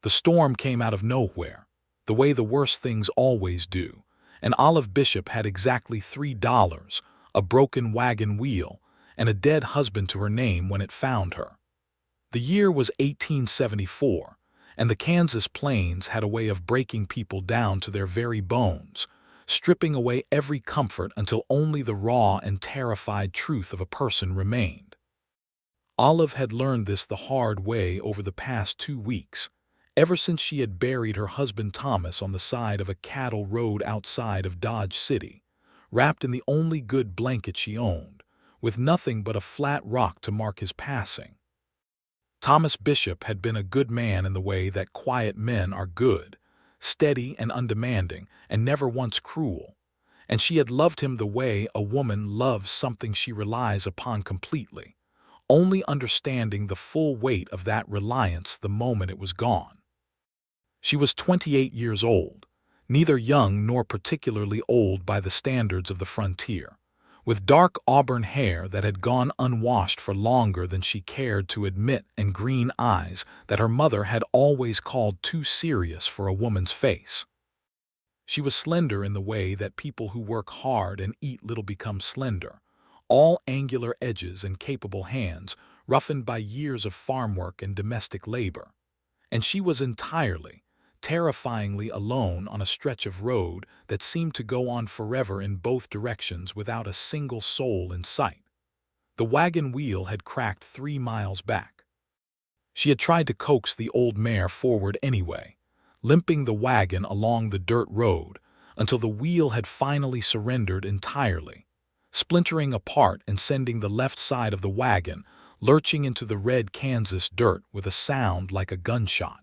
The storm came out of nowhere, the way the worst things always do, and Olive Bishop had exactly $3, a broken wagon wheel, and a dead husband to her name when it found her. The year was 1874, and the Kansas plains had a way of breaking people down to their very bones, stripping away every comfort until only the raw and terrified truth of a person remained. Olive had learned this the hard way over the past 2 weeks, ever since she had buried her husband Thomas on the side of a cattle road outside of Dodge City, wrapped in the only good blanket she owned, with nothing but a flat rock to mark his passing. Thomas Bishop had been a good man in the way that quiet men are good, steady and undemanding, and never once cruel, and she had loved him the way a woman loves something she relies upon completely, only understanding the full weight of that reliance the moment it was gone. She was 28 years old, neither young nor particularly old by the standards of the frontier, with dark auburn hair that had gone unwashed for longer than she cared to admit and green eyes that her mother had always called too serious for a woman's face. She was slender in the way that people who work hard and eat little become slender, all angular edges and capable hands, roughened by years of farm work and domestic labor. And she was entirely, terrifyingly alone on a stretch of road that seemed to go on forever in both directions without a single soul in sight. The wagon wheel had cracked 3 miles back. She had tried to coax the old mare forward anyway, limping the wagon along the dirt road until the wheel had finally surrendered entirely, splintering apart and sending the left side of the wagon lurching into the red Kansas dirt with a sound like a gunshot.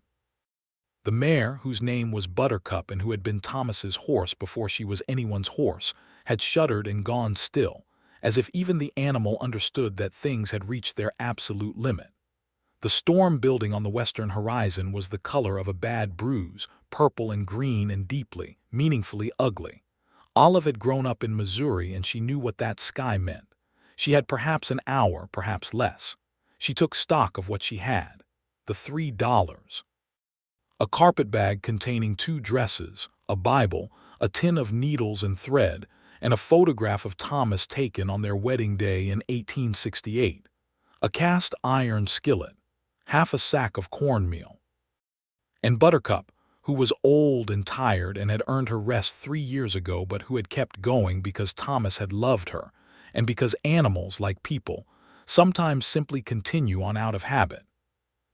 The mare, whose name was Buttercup and who had been Thomas's horse before she was anyone's horse, had shuddered and gone still, as if even the animal understood that things had reached their absolute limit. The storm building on the western horizon was the color of a bad bruise, purple and green and deeply, meaningfully ugly. Olive had grown up in Missouri and she knew what that sky meant. She had perhaps an hour, perhaps less. She took stock of what she had. The $3. A carpetbag containing 2 dresses, a Bible, a tin of needles and thread, and a photograph of Thomas taken on their wedding day in 1868, a cast iron skillet, half a sack of cornmeal. And Buttercup, who was old and tired and had earned her rest 3 years ago but who had kept going because Thomas had loved her, and because animals, like people, sometimes simply continue on out of habit.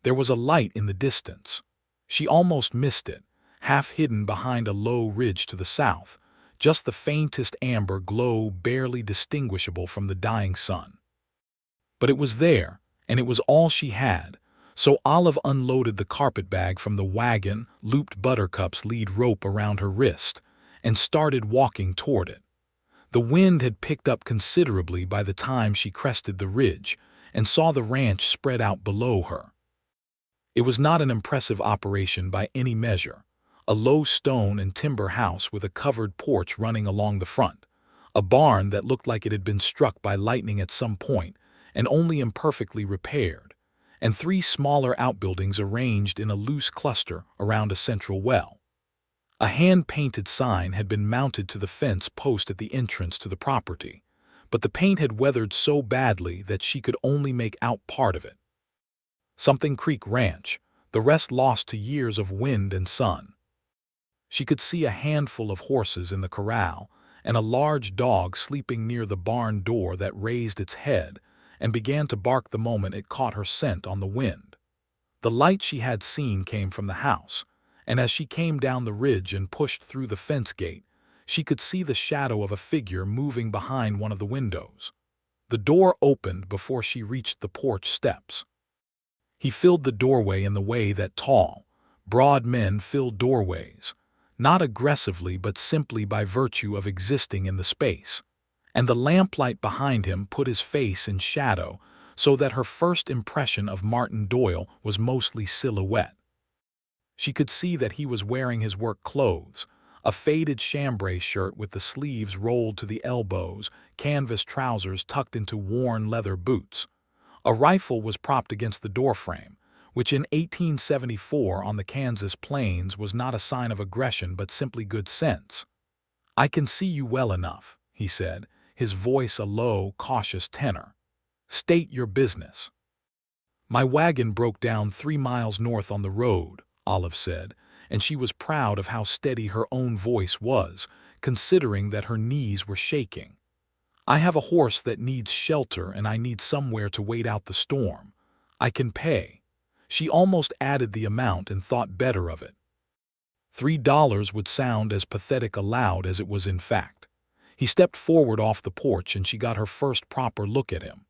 There was a light in the distance. She almost missed it, half hidden behind a low ridge to the south, just the faintest amber glow barely distinguishable from the dying sun. But it was there, and it was all she had, so Olive unloaded the carpetbag from the wagon, looped Buttercup's lead rope around her wrist, and started walking toward it. The wind had picked up considerably by the time she crested the ridge and saw the ranch spread out below her. It was not an impressive operation by any measure. A low stone and timber house with a covered porch running along the front, a barn that looked like it had been struck by lightning at some point and only imperfectly repaired, and 3 smaller outbuildings arranged in a loose cluster around a central well. A hand-painted sign had been mounted to the fence post at the entrance to the property, but the paint had weathered so badly that she could only make out part of it. Something Creek Ranch, the rest lost to years of wind and sun. She could see a handful of horses in the corral and a large dog sleeping near the barn door that raised its head and began to bark the moment it caught her scent on the wind. The light she had seen came from the house, and as she came down the ridge and pushed through the fence gate, she could see the shadow of a figure moving behind one of the windows. The door opened before she reached the porch steps. He filled the doorway in the way that tall, broad men fill doorways, not aggressively but simply by virtue of existing in the space, and the lamplight behind him put his face in shadow so that her first impression of Martin Doyle was mostly silhouette. She could see that he was wearing his work clothes, a faded chambray shirt with the sleeves rolled to the elbows, canvas trousers tucked into worn leather boots. A rifle was propped against the doorframe, which in 1874 on the Kansas plains was not a sign of aggression but simply good sense. "I can see you well enough," he said, his voice a low, cautious tenor. "State your business." "My wagon broke down 3 miles north on the road," Olive said, and she was proud of how steady her own voice was, considering that her knees were shaking. "I have a horse that needs shelter and I need somewhere to wait out the storm. I can pay." She almost added the amount and thought better of it. $3 would sound as pathetic aloud as it was in fact. He stepped forward off the porch and she got her first proper look at him.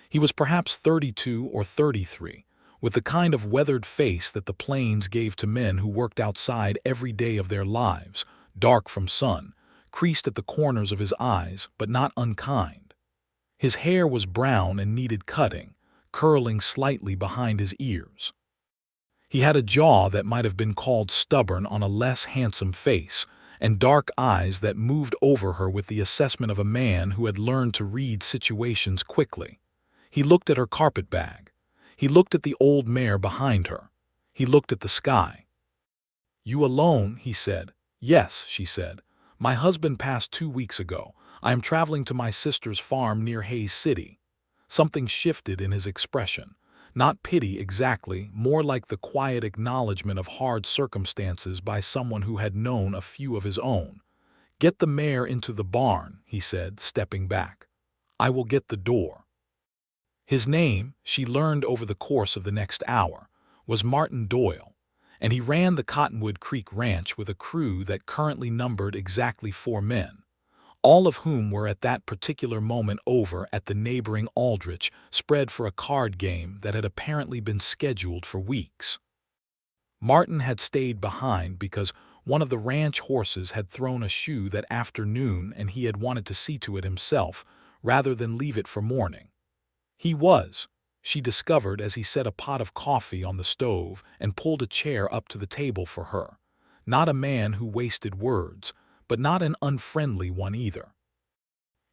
He was perhaps 32 or 33, with the kind of weathered face that the plains gave to men who worked outside every day of their lives, dark from sun, creased at the corners of his eyes, but not unkind. His hair was brown and needed cutting, curling slightly behind his ears. He had a jaw that might have been called stubborn on a less handsome face, and dark eyes that moved over her with the assessment of a man who had learned to read situations quickly. He looked at her carpetbag. He looked at the old mare behind her. He looked at the sky. "You alone?" he said. "Yes," she said. "My husband passed 2 weeks ago. I am traveling to my sister's farm near Hays City." Something shifted in his expression. Not pity exactly, more like the quiet acknowledgement of hard circumstances by someone who had known a few of his own. "Get the mare into the barn," he said, stepping back. "I will get the door." His name, she learned over the course of the next hour, was Martin Doyle, and he ran the Cottonwood Creek Ranch with a crew that currently numbered exactly 4 men, all of whom were at that particular moment over at the neighboring Aldrich, spread for a card game that had apparently been scheduled for weeks. Martin had stayed behind because one of the ranch horses had thrown a shoe that afternoon and he had wanted to see to it himself rather than leave it for morning. He was, she discovered as he set a pot of coffee on the stove and pulled a chair up to the table for her, not a man who wasted words, but not an unfriendly one either.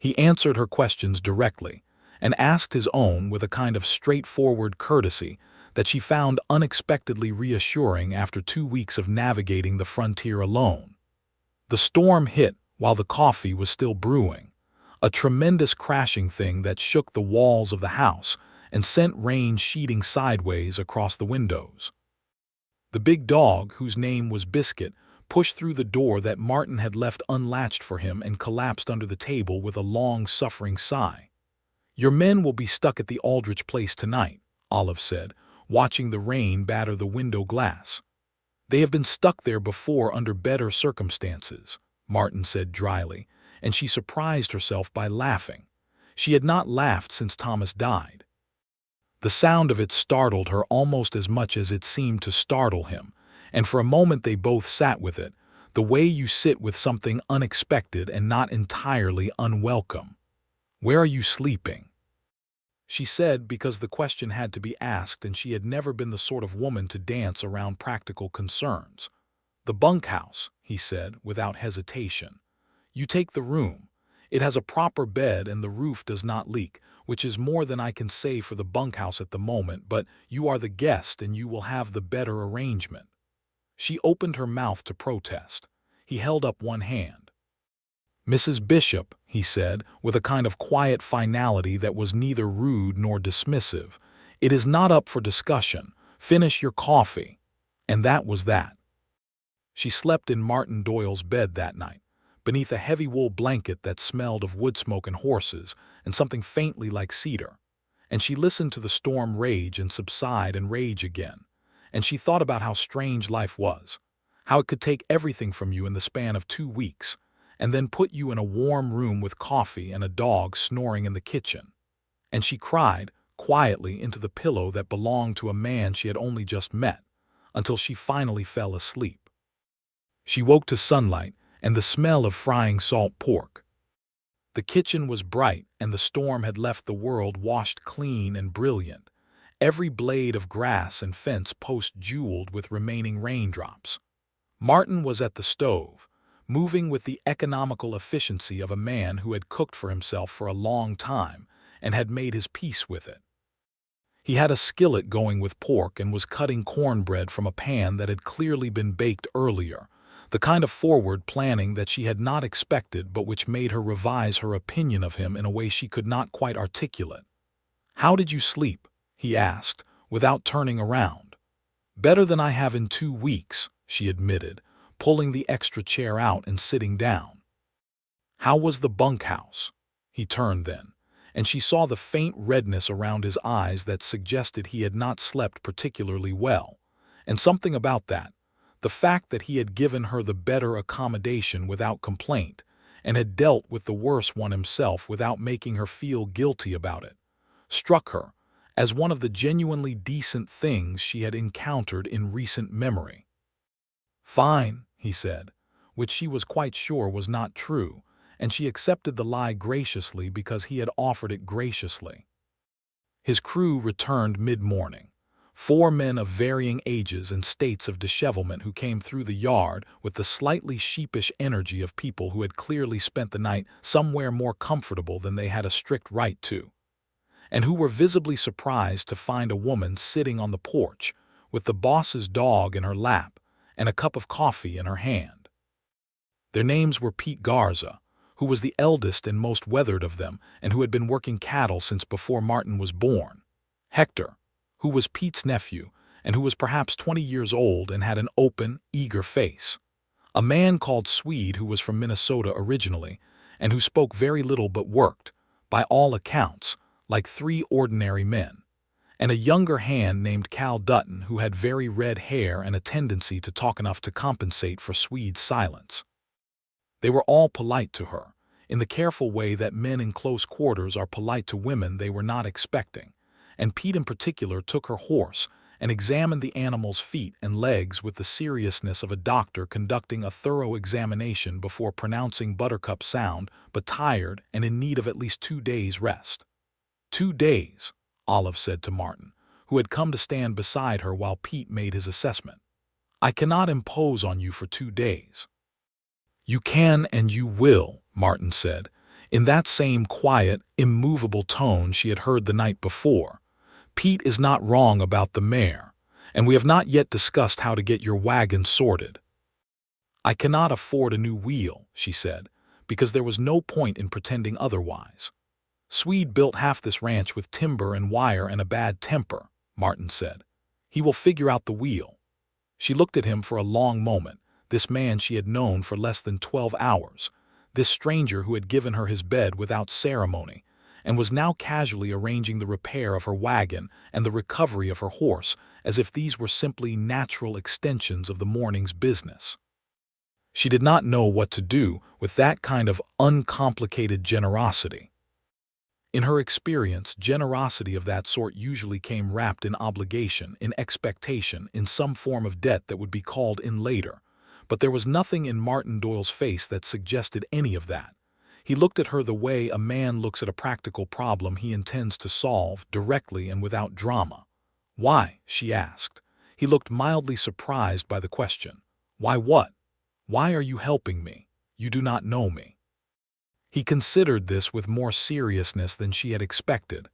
He answered her questions directly and asked his own with a kind of straightforward courtesy that she found unexpectedly reassuring after 2 weeks of navigating the frontier alone. The storm hit while the coffee was still brewing, a tremendous crashing thing that shook the walls of the house and sent rain sheeting sideways across the windows. The big dog, whose name was Biscuit, pushed through the door that Martin had left unlatched for him and collapsed under the table with a long-suffering sigh. "Your men will be stuck at the Aldrich place tonight," Olive said, watching the rain batter the window glass. "They have been stuck there before under better circumstances," Martin said dryly, and she surprised herself by laughing. She had not laughed since Thomas died. The sound of it startled her almost as much as it seemed to startle him, and for a moment they both sat with it, the way you sit with something unexpected and not entirely unwelcome. "Where are you sleeping?" she said, because the question had to be asked and she had never been the sort of woman to dance around practical concerns. "The bunkhouse," he said, without hesitation. "You take the room. It has a proper bed and the roof does not leak, which is more than I can say for the bunkhouse at the moment, but you are the guest and you will have the better arrangement." She opened her mouth to protest. He held up one hand. "Mrs. Bishop," he said, with a kind of quiet finality that was neither rude nor dismissive, "it is not up for discussion. Finish your coffee." And that was that. She slept in Martin Doyle's bed that night, beneath a heavy wool blanket that smelled of wood smoke and horses and something faintly like cedar. And she listened to the storm rage and subside and rage again. And she thought about how strange life was, how it could take everything from you in the span of 2 weeks, and then put you in a warm room with coffee and a dog snoring in the kitchen. And she cried, quietly, into the pillow that belonged to a man she had only just met, until she finally fell asleep. She woke to sunlight and the smell of frying salt pork. The kitchen was bright and the storm had left the world washed clean and brilliant, every blade of grass and fence post-jeweled with remaining raindrops. Martin was at the stove, moving with the economical efficiency of a man who had cooked for himself for a long time and had made his peace with it. He had a skillet going with pork and was cutting cornbread from a pan that had clearly been baked earlier, the kind of forward planning that she had not expected but which made her revise her opinion of him in a way she could not quite articulate. "How did you sleep?" he asked, without turning around. "Better than I have in 2 weeks," she admitted, pulling the extra chair out and sitting down. "How was the bunkhouse?" He turned then, and she saw the faint redness around his eyes that suggested he had not slept particularly well, and something about that, the fact that he had given her the better accommodation without complaint, and had dealt with the worse one himself without making her feel guilty about it, struck her as one of the genuinely decent things she had encountered in recent memory. "Fine," he said, which she was quite sure was not true, and she accepted the lie graciously because he had offered it graciously. His crew returned mid-morning, 4 men of varying ages and states of dishevelment who came through the yard with the slightly sheepish energy of people who had clearly spent the night somewhere more comfortable than they had a strict right to, and who were visibly surprised to find a woman sitting on the porch with the boss's dog in her lap and a cup of coffee in her hand. Their names were Pete Garza, who was the eldest and most weathered of them and who had been working cattle since before Martin was born; Hector, who was Pete's nephew and who was perhaps 20 years old and had an open, eager face; a man called Swede who was from Minnesota originally and who spoke very little but worked, by all accounts, like 3 ordinary men; and a younger hand named Cal Dutton who had very red hair and a tendency to talk enough to compensate for Swede's silence. They were all polite to her, in the careful way that men in close quarters are polite to women they were not expecting, and Pete in particular took her horse and examined the animal's feet and legs with the seriousness of a doctor conducting a thorough examination before pronouncing Buttercup sound but tired and in need of at least 2 days' rest. 2 days, Olive said to Martin, who had come to stand beside her while Pete made his assessment. "I cannot impose on you for 2 days." "You can and you will," Martin said, in that same quiet, immovable tone she had heard the night before. "Pete is not wrong about the mare, and we have not yet discussed how to get your wagon sorted." "I cannot afford a new wheel," she said, because there was no point in pretending otherwise. "Swede built half this ranch with timber and wire and a bad temper," Martin said. "He will figure out the wheel." She looked at him for a long moment, this man she had known for less than 12 hours, this stranger who had given her his bed without ceremony, and was now casually arranging the repair of her wagon and the recovery of her horse as if these were simply natural extensions of the morning's business. She did not know what to do with that kind of uncomplicated generosity. In her experience, generosity of that sort usually came wrapped in obligation, in expectation, in some form of debt that would be called in later. But there was nothing in Martin Doyle's face that suggested any of that. He looked at her the way a man looks at a practical problem he intends to solve, directly and without drama. "Why?" she asked. He looked mildly surprised by the question. "Why what? Why are you helping me? You do not know me." He considered this with more seriousness than she had expected.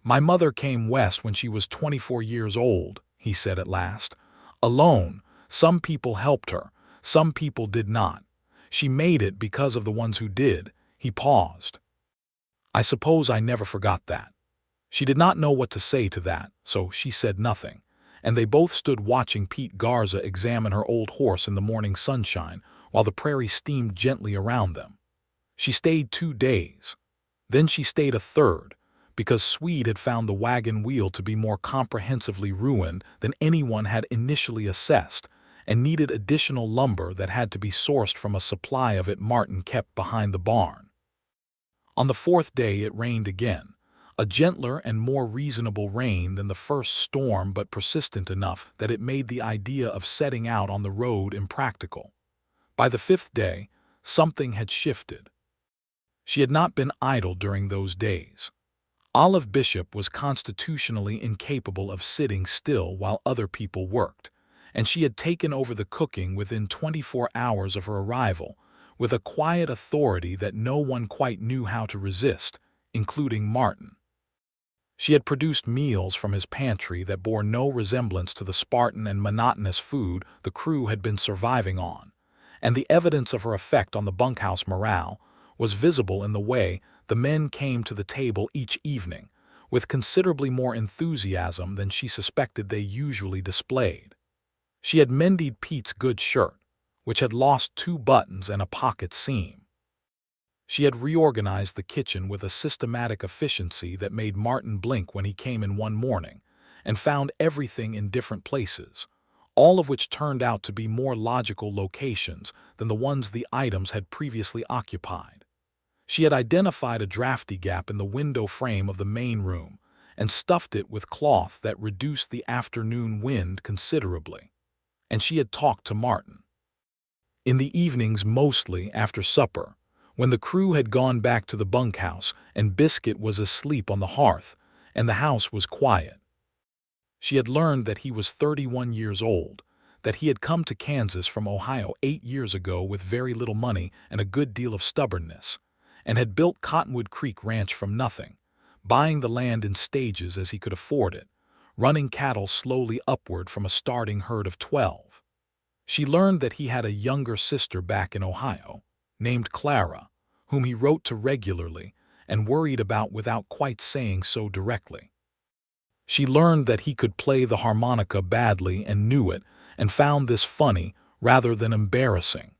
"My mother came west when she was 24 years old," he said at last. "Alone. Some people helped her. Some people did not. She made it because of the ones who did." He paused. "I suppose I never forgot that." She did not know what to say to that, so she said nothing, and they both stood watching Pete Garza examine her old horse in the morning sunshine while the prairie steamed gently around them. She stayed 2 days. Then she stayed a third, because Swede had found the wagon wheel to be more comprehensively ruined than anyone had initially assessed, and needed additional lumber that had to be sourced from a supply of it Martin kept behind the barn. On the 4th day it rained again, a gentler and more reasonable rain than the first storm but persistent enough that it made the idea of setting out on the road impractical. By the 5th day, something had shifted. She had not been idle during those days. Olive Bishop was constitutionally incapable of sitting still while other people worked, and she had taken over the cooking within 24 hours of her arrival, with a quiet authority that no one quite knew how to resist, including Martin. She had produced meals from his pantry that bore no resemblance to the Spartan and monotonous food the crew had been surviving on, and the evidence of her effect on the bunkhouse morale was visible in the way the men came to the table each evening, with considerably more enthusiasm than she suspected they usually displayed. She had mended Pete's good shirt, which had lost 2 buttons and a pocket seam. She had reorganized the kitchen with a systematic efficiency that made Martin blink when he came in one morning and found everything in different places, all of which turned out to be more logical locations than the ones the items had previously occupied. She had identified a drafty gap in the window frame of the main room and stuffed it with cloth that reduced the afternoon wind considerably. And she had talked to Martin. In the evenings, mostly after supper, when the crew had gone back to the bunkhouse and Biscuit was asleep on the hearth and the house was quiet, she had learned that he was 31 years old, that he had come to Kansas from Ohio 8 years ago with very little money and a good deal of stubbornness, and had built Cottonwood Creek Ranch from nothing, buying the land in stages as he could afford it, running cattle slowly upward from a starting herd of 12. She learned that he had a younger sister back in Ohio, named Clara, whom he wrote to regularly and worried about without quite saying so directly. She learned that he could play the harmonica badly and knew it, and found this funny rather than embarrassing.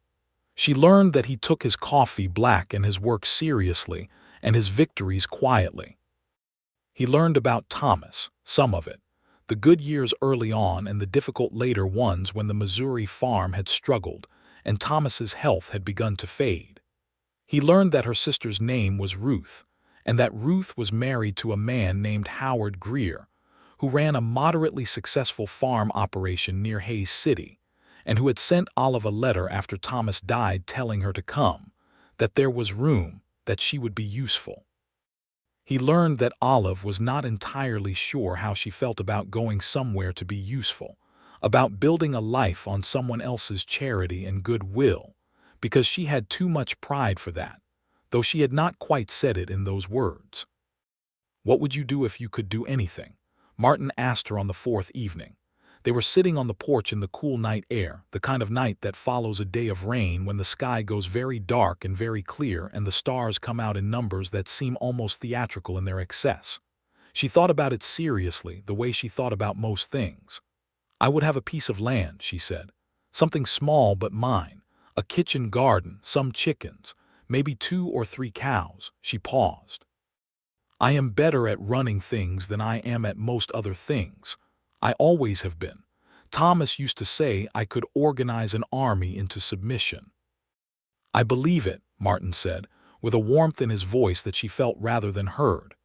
She learned that he took his coffee black and his work seriously and his victories quietly. He learned about Thomas, some of it, the good years early on and the difficult later ones when the Missouri farm had struggled and Thomas's health had begun to fade. He learned that her sister's name was Ruth, and that Ruth was married to a man named Howard Greer, who ran a moderately successful farm operation near Hays City, and who had sent Olive a letter after Thomas died telling her to come, that there was room, that she would be useful. He learned that Olive was not entirely sure how she felt about going somewhere to be useful, about building a life on someone else's charity and goodwill, because she had too much pride for that, though she had not quite said it in those words. "What would you do if you could do anything?" Martin asked her on the 4th evening. They were sitting on the porch in the cool night air, the kind of night that follows a day of rain when the sky goes very dark and very clear and the stars come out in numbers that seem almost theatrical in their excess. She thought about it seriously, the way she thought about most things. "I would have a piece of land," she said. "Something small but mine. A kitchen garden, some chickens, maybe 2 or 3 cows." She paused. "I am better at running things than I am at most other things. I always have been. Thomas used to say I could organize an army into submission." "I believe it," Martin said, with a warmth in his voice that she felt rather than heard.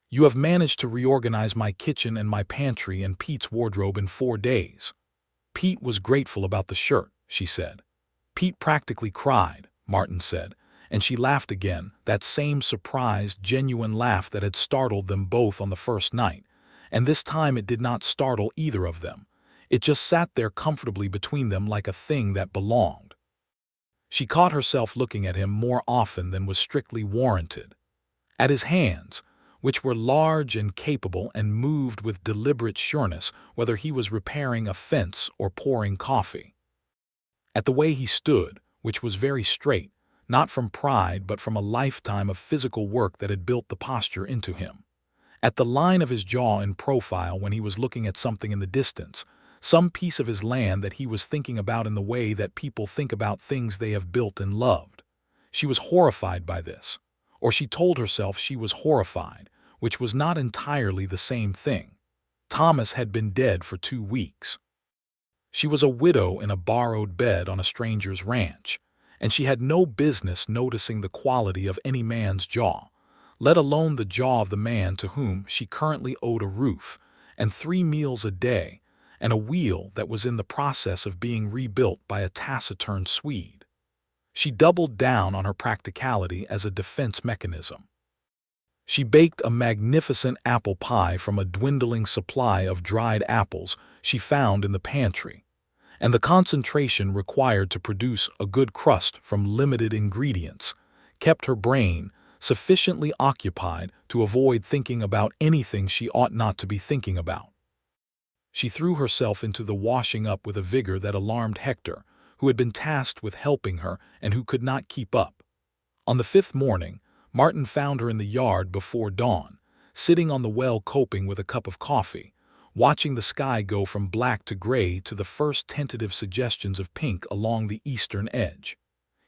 "You have managed to reorganize my kitchen and my pantry and Pete's wardrobe in 4 days." "Pete was grateful about the shirt," she said. "Pete practically cried," Martin said, and she laughed again, that same surprised, genuine laugh that had startled them both on the first night, and this time it did not startle either of them. It just sat there comfortably between them like a thing that belonged. She caught herself looking at him more often than was strictly warranted. At his hands, which were large and capable and moved with deliberate sureness whether he was repairing a fence or pouring coffee. At the way he stood, which was very straight, not from pride but from a lifetime of physical work that had built the posture into him. At the line of his jaw in profile when he was looking at something in the distance, some piece of his land that he was thinking about in the way that people think about things they have built and loved. She was horrified by this, or she told herself she was horrified, which was not entirely the same thing. Thomas had been dead for 2 weeks. She was a widow in a borrowed bed on a stranger's ranch, and she had no business noticing the quality of any man's jaw, let alone the jaw of the man to whom she currently owed a roof, and 3 meals a day, and a wheel that was in the process of being rebuilt by a taciturn Swede. She doubled down on her practicality as a defense mechanism. She baked a magnificent apple pie from a dwindling supply of dried apples she found in the pantry, and the concentration required to produce a good crust from limited ingredients kept her brain sufficiently occupied to avoid thinking about anything she ought not to be thinking about. She threw herself into the washing up with a vigor that alarmed Hector, who had been tasked with helping her and who could not keep up. On the fifth morning, Martin found her in the yard before dawn, sitting on the well coping with a cup of coffee, watching the sky go from black to gray to the first tentative suggestions of pink along the eastern edge.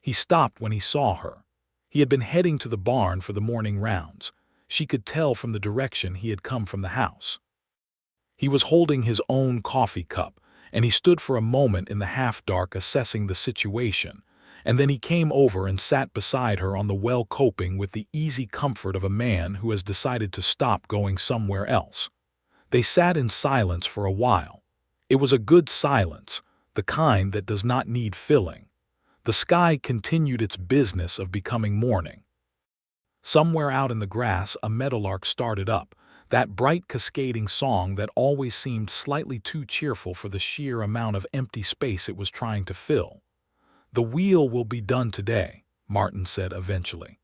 He stopped when he saw her. He had been heading to the barn for the morning rounds. She could tell from the direction he had come from the house. He was holding his own coffee cup, and he stood for a moment in the half-dark assessing the situation, and then he came over and sat beside her on the well coping with the easy comfort of a man who has decided to stop going somewhere else. They sat in silence for a while. It was a good silence, the kind that does not need filling. The sky continued its business of becoming morning. Somewhere out in the grass a meadowlark started up, that bright cascading song that always seemed slightly too cheerful for the sheer amount of empty space it was trying to fill. "The wheel will be done today," Martin said eventually.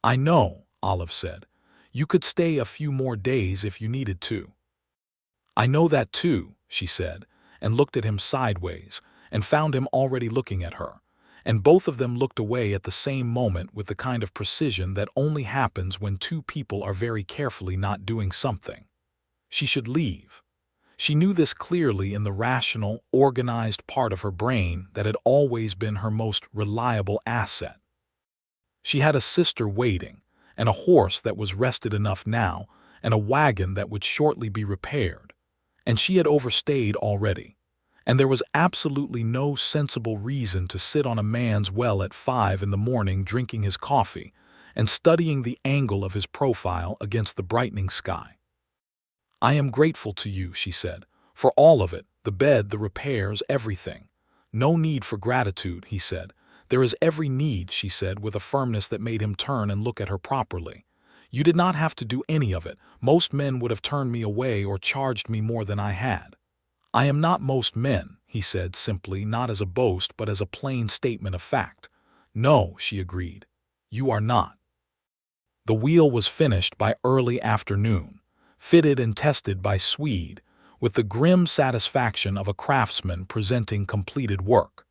"I know," Olive said. "You could stay a few more days if you needed to." "I know that too," she said, and looked at him sideways, and found him already looking at her, and both of them looked away at the same moment with the kind of precision that only happens when two people are very carefully not doing something. She should leave. She knew this clearly in the rational, organized part of her brain that had always been her most reliable asset. She had a sister waiting, and a horse that was rested enough now, and a wagon that would shortly be repaired. And she had overstayed already. And there was absolutely no sensible reason to sit on a man's well at 5 in the morning drinking his coffee and studying the angle of his profile against the brightening sky. "I am grateful to you," she said, "for all of it, the bed, the repairs, everything." "No need for gratitude," he said. "There is every need," she said with a firmness that made him turn and look at her properly. "You did not have to do any of it. Most men would have turned me away or charged me more than I had." "I am not most men," he said simply, not as a boast but as a plain statement of fact. "No," she agreed. "You are not." The wheel was finished by early afternoon, fitted and tested by Swede, with the grim satisfaction of a craftsman presenting completed work.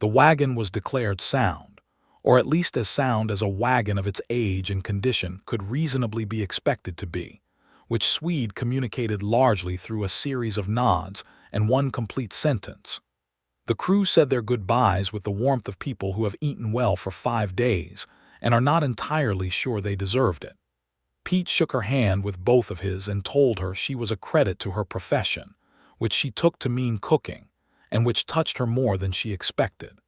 The wagon was declared sound, or at least as sound as a wagon of its age and condition could reasonably be expected to be, which Swede communicated largely through a series of nods and one complete sentence. The crew said their goodbyes with the warmth of people who have eaten well for 5 days and are not entirely sure they deserved it. Pete shook her hand with both of his and told her she was a credit to her profession, which she took to mean cooking, and which touched her more than she expected.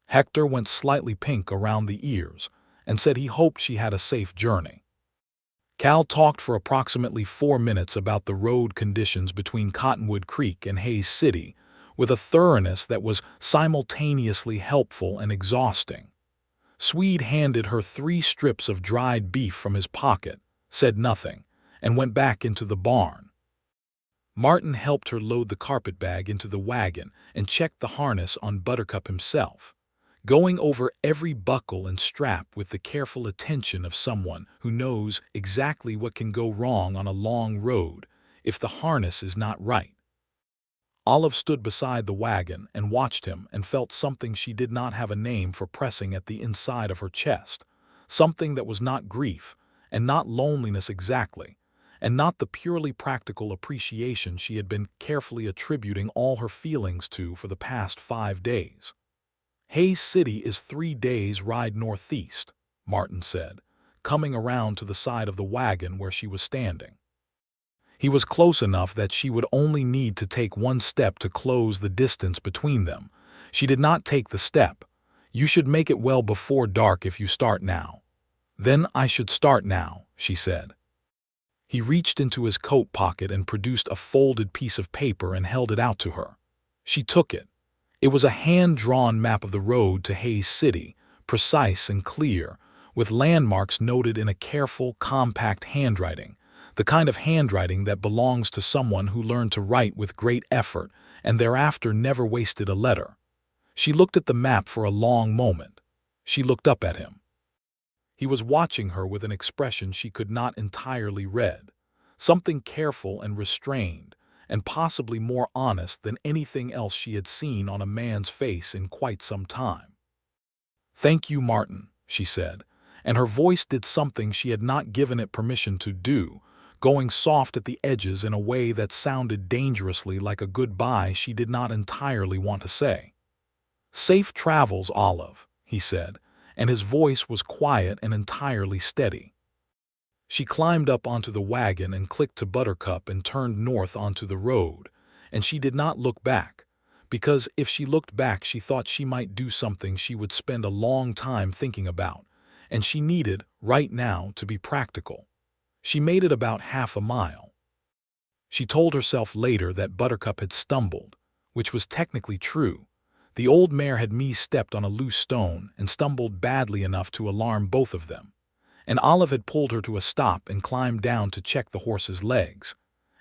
Hector went slightly pink around the ears and said he hoped she had a safe journey. Cal talked for approximately 4 minutes about the road conditions between Cottonwood Creek and Hays City, with a thoroughness that was simultaneously helpful and exhausting. Swede handed her 3 strips of dried beef from his pocket, said nothing, and went back into the barn. Martin helped her load the carpetbag into the wagon and checked the harness on Buttercup himself, going over every buckle and strap with the careful attention of someone who knows exactly what can go wrong on a long road if the harness is not right. Olive stood beside the wagon and watched him and felt something she did not have a name for pressing at the inside of her chest, something that was not grief and not loneliness exactly, and not the purely practical appreciation she had been carefully attributing all her feelings to for the past 5 days. "Hays City is 3 days' ride northeast," Martin said, coming around to the side of the wagon where she was standing. He was close enough that she would only need to take 1 step to close the distance between them. She did not take the step. "You should make it well before dark if you start now." "Then I should start now," she said. He reached into his coat pocket and produced a folded piece of paper and held it out to her. She took it. It was a hand-drawn map of the road to Hays City, precise and clear, with landmarks noted in a careful, compact handwriting, the kind of handwriting that belongs to someone who learned to write with great effort and thereafter never wasted a letter. She looked at the map for a long moment. She looked up at him. He was watching her with an expression she could not entirely read, something careful and restrained, and possibly more honest than anything else she had seen on a man's face in quite some time. "Thank you, Martin," she said, and her voice did something she had not given it permission to do, going soft at the edges in a way that sounded dangerously like a goodbye she did not entirely want to say. "Safe travels, Olive," he said, and his voice was quiet and entirely steady. She climbed up onto the wagon and clicked to Buttercup and turned north onto the road, and she did not look back, because if she looked back she thought she might do something she would spend a long time thinking about, and she needed, right now, to be practical. She made it about half a mile. She told herself later that Buttercup had stumbled, which was technically true. The old mare had stepped on a loose stone and stumbled badly enough to alarm both of them, and Olive had pulled her to a stop and climbed down to check the horse's legs.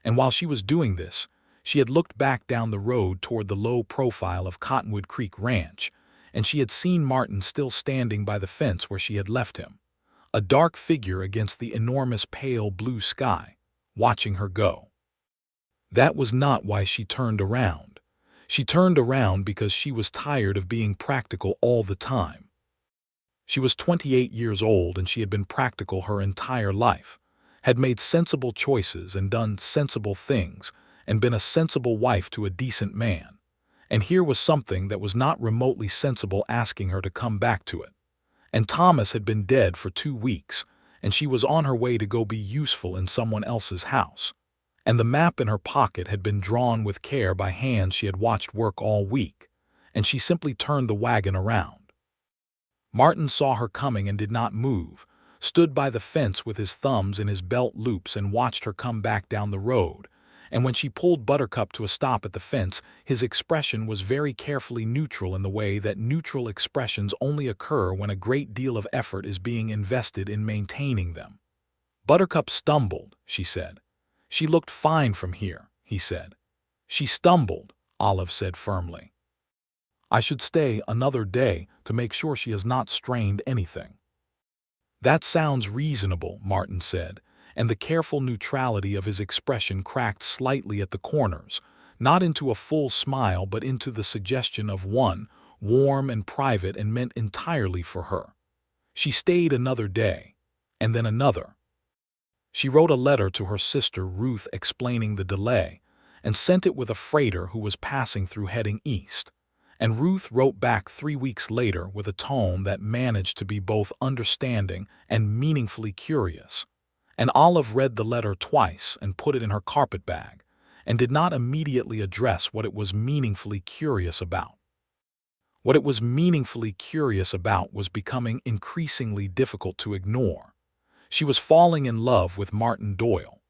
And while she was doing this, she had looked back down the road toward the low profile of Cottonwood Creek Ranch, and she had seen Martin still standing by the fence where she had left him, a dark figure against the enormous pale blue sky, watching her go. That was not why she turned around. She turned around because she was tired of being practical all the time. She was 28 years old and she had been practical her entire life, had made sensible choices and done sensible things, and been a sensible wife to a decent man. And here was something that was not remotely sensible asking her to come back to it. And Thomas had been dead for 2 weeks, and she was on her way to go be useful in someone else's house. And the map in her pocket had been drawn with care by hands she had watched work all week, and she simply turned the wagon around. Martin saw her coming and did not move, stood by the fence with his thumbs in his belt loops and watched her come back down the road, and when she pulled Buttercup to a stop at the fence, his expression was very carefully neutral in the way that neutral expressions only occur when a great deal of effort is being invested in maintaining them. "Buttercup stumbled," she said. "She looked fine from here," he said. "She stumbled," Olive said firmly. "I should stay another day to make sure she has not strained anything." "That sounds reasonable," Martin said, and the careful neutrality of his expression cracked slightly at the corners, not into a full smile but into the suggestion of one, warm and private and meant entirely for her. She stayed another day, and then another. She wrote a letter to her sister Ruth explaining the delay, and sent it with a freighter who was passing through heading east. And Ruth wrote back 3 weeks later with a tone that managed to be both understanding and meaningfully curious. And Olive read the letter twice and put it in her carpetbag, and did not immediately address what it was meaningfully curious about. What it was meaningfully curious about was becoming increasingly difficult to ignore. She was falling in love with Martin Doyle.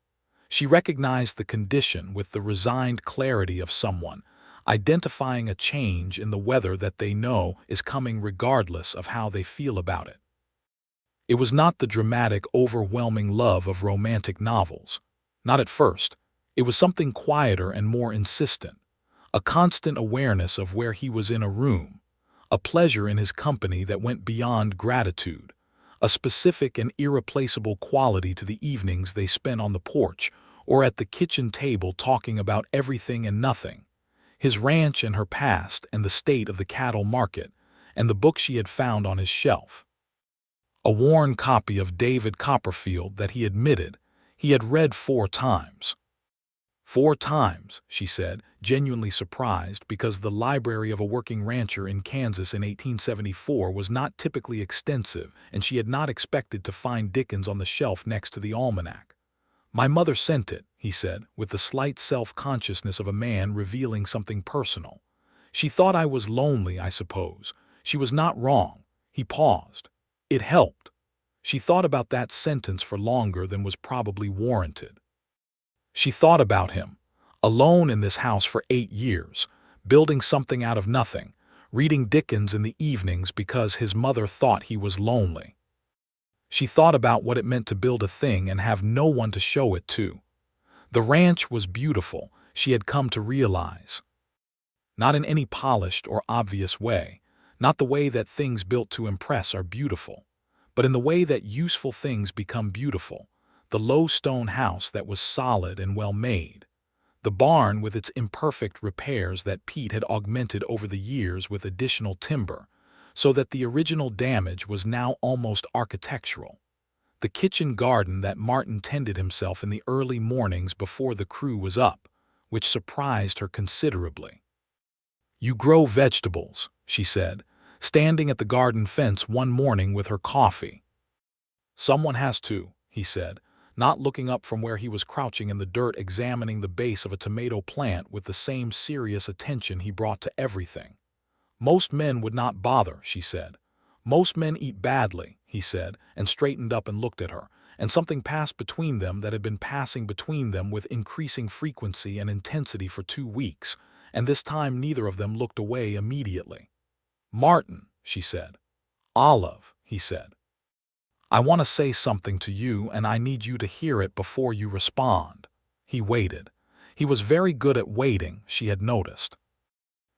She recognized the condition with the resigned clarity of someone, identifying a change in the weather that they know is coming regardless of how they feel about it. It was not the dramatic, overwhelming love of romantic novels. Not at first. It was something quieter and more insistent, a constant awareness of where he was in a room, a pleasure in his company that went beyond gratitude, a specific and irreplaceable quality to the evenings they spent on the porch or at the kitchen table talking about everything and nothing, his ranch and her past and the state of the cattle market, and the book she had found on his shelf. A worn copy of David Copperfield that he admitted he had read 4 times. 4 times, she said, genuinely surprised because the library of a working rancher in Kansas in 1874 was not typically extensive, and she had not expected to find Dickens on the shelf next to the almanac. "My mother sent it," he said, with the slight self-consciousness of a man revealing something personal. "She thought I was lonely, I suppose. She was not wrong." He paused. It helped. She thought about that sentence for longer than was probably warranted. She thought about him, alone in this house for 8 years, building something out of nothing, reading Dickens in the evenings because his mother thought he was lonely. She thought about what it meant to build a thing and have no one to show it to. The ranch was beautiful, she had come to realize. Not in any polished or obvious way, not the way that things built to impress are beautiful, but in the way that useful things become beautiful, the low stone house that was solid and well made, the barn with its imperfect repairs that Pete had augmented over the years with additional timber, so that the original damage was now almost architectural, the kitchen garden that Martin tended himself in the early mornings before the crew was up, which surprised her considerably. "You grow vegetables," she said, standing at the garden fence one morning with her coffee. "Someone has to," he said, not looking up from where he was crouching in the dirt examining the base of a tomato plant with the same serious attention he brought to everything. "Most men would not bother," she said. "Most men eat badly," he said, and straightened up and looked at her, and something passed between them that had been passing between them with increasing frequency and intensity for 2 weeks, and this time neither of them looked away immediately. "Martin," she said. "Olive," he said. "I want to say something to you, and I need you to hear it before you respond." He waited. He was very good at waiting, she had noticed.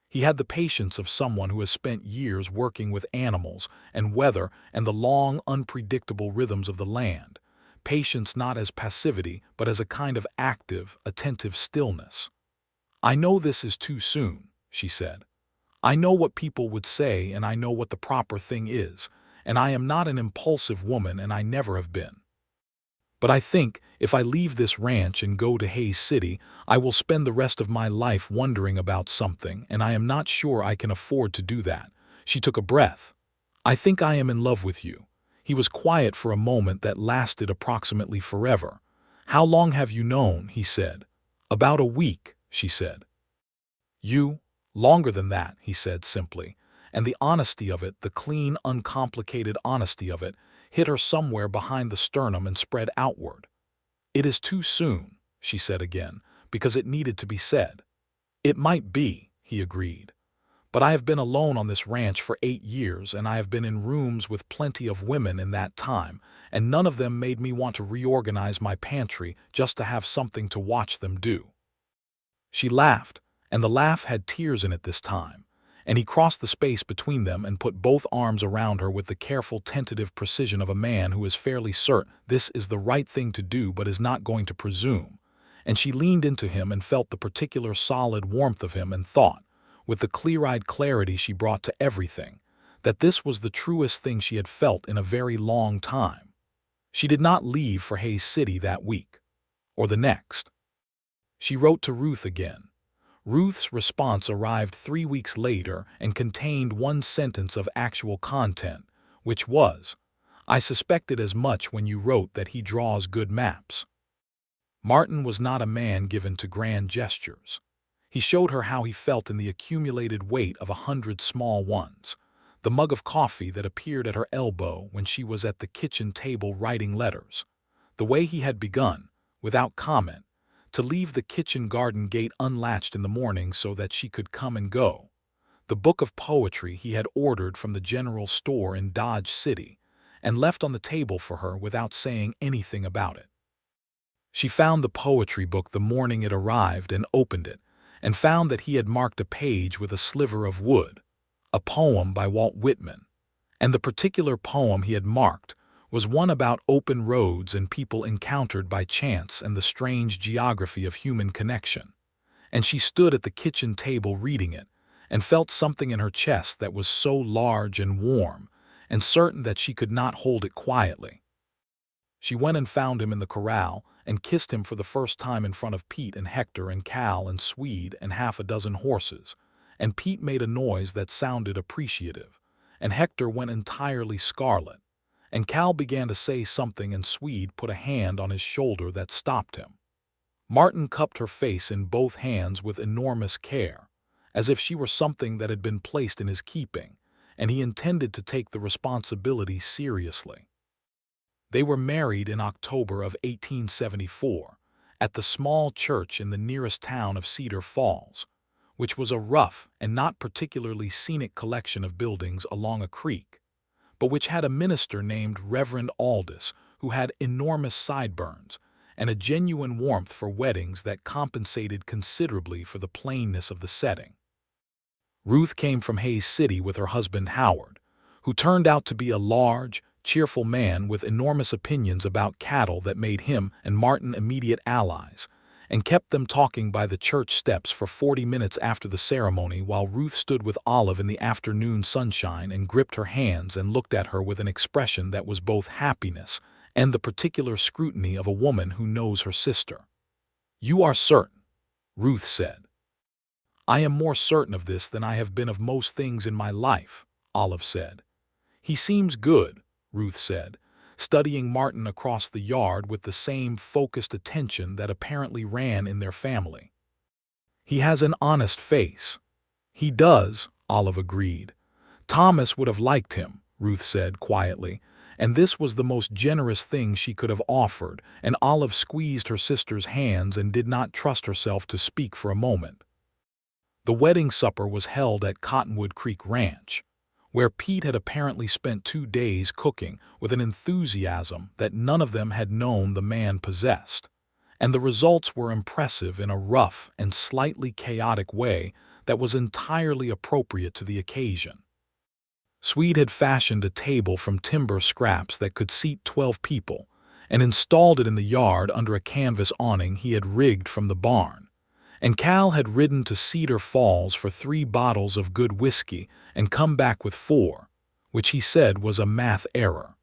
He had the patience of someone who has spent years working with animals and weather and the long, unpredictable rhythms of the land. Patience not as passivity, but as a kind of active, attentive stillness. "I know this is too soon," she said. "I know what people would say, and I know what the proper thing is, and I am not an impulsive woman, and I never have been. But I think, if I leave this ranch and go to Hays City, I will spend the rest of my life wondering about something, and I am not sure I can afford to do that." She took a breath. "I think I am in love with you." He was quiet for a moment that lasted approximately forever. "How long have you known?" he said. "About a week," she said. "You? Longer than that," he said simply, and the honesty of it, the clean, uncomplicated honesty of it, hit her somewhere behind the sternum and spread outward. "It is too soon," she said again, because it needed to be said. "It might be," he agreed. "But I have been alone on this ranch for 8 years, and I have been in rooms with plenty of women in that time, and none of them made me want to reorganize my pantry just to have something to watch them do." She laughed, and the laugh had tears in it this time, and he crossed the space between them and put both arms around her with the careful, tentative precision of a man who is fairly certain this is the right thing to do but is not going to presume, and she leaned into him and felt the particular solid warmth of him and thought, with the clear-eyed clarity she brought to everything, that this was the truest thing she had felt in a very long time. She did not leave for Hays City that week, or the next. She wrote to Ruth again. Ruth's response arrived 3 weeks later and contained one sentence of actual content, which was, "I suspected as much when you wrote that he draws good maps." Martin was not a man given to grand gestures. He showed her how he felt in the accumulated weight of 100 small ones, the mug of coffee that appeared at her elbow when she was at the kitchen table writing letters, the way he had begun, without comment, to leave the kitchen garden gate unlatched in the morning so that she could come and go, the book of poetry he had ordered from the general store in Dodge City and left on the table for her without saying anything about it. She found the poetry book the morning it arrived and opened it, and found that he had marked a page with a sliver of wood, a poem by Walt Whitman, and the particular poem he had marked was one about open roads and people encountered by chance and the strange geography of human connection. And she stood at the kitchen table reading it, and felt something in her chest that was so large and warm, and certain that she could not hold it quietly. She went and found him in the corral, and kissed him for the first time in front of Pete and Hector and Cal and Swede and half a dozen horses, and Pete made a noise that sounded appreciative, and Hector went entirely scarlet, and Cal began to say something and Swede put a hand on his shoulder that stopped him. Martin cupped her face in both hands with enormous care, as if she were something that had been placed in his keeping, and he intended to take the responsibility seriously. They were married in October of 1874, at the small church in the nearest town of Cedar Falls, which was a rough and not particularly scenic collection of buildings along a creek, but which had a minister named Reverend Aldous who had enormous sideburns and a genuine warmth for weddings that compensated considerably for the plainness of the setting. Ruth came from Hays City with her husband Howard, who turned out to be a large, cheerful man with enormous opinions about cattle that made him and Martin immediate allies, and kept them talking by the church steps for 40 minutes after the ceremony while Ruth stood with Olive in the afternoon sunshine and gripped her hands and looked at her with an expression that was both happiness and the particular scrutiny of a woman who knows her sister. "You are certain," Ruth said. "I am more certain of this than I have been of most things in my life," Olive said. "He seems good," Ruth said, studying Martin across the yard with the same focused attention that apparently ran in their family. "He has an honest face." "He does," Olive agreed. "Thomas would have liked him," Ruth said quietly, and this was the most generous thing she could have offered, and Olive squeezed her sister's hands and did not trust herself to speak for a moment. The wedding supper was held at Cottonwood Creek Ranch, where Pete had apparently spent 2 days cooking with an enthusiasm that none of them had known the man possessed, and the results were impressive in a rough and slightly chaotic way that was entirely appropriate to the occasion. Swede had fashioned a table from timber scraps that could seat 12 people and installed it in the yard under a canvas awning he had rigged from the barn. And Cal had ridden to Cedar Falls for 3 bottles of good whiskey and come back with 4, which he said was a math error.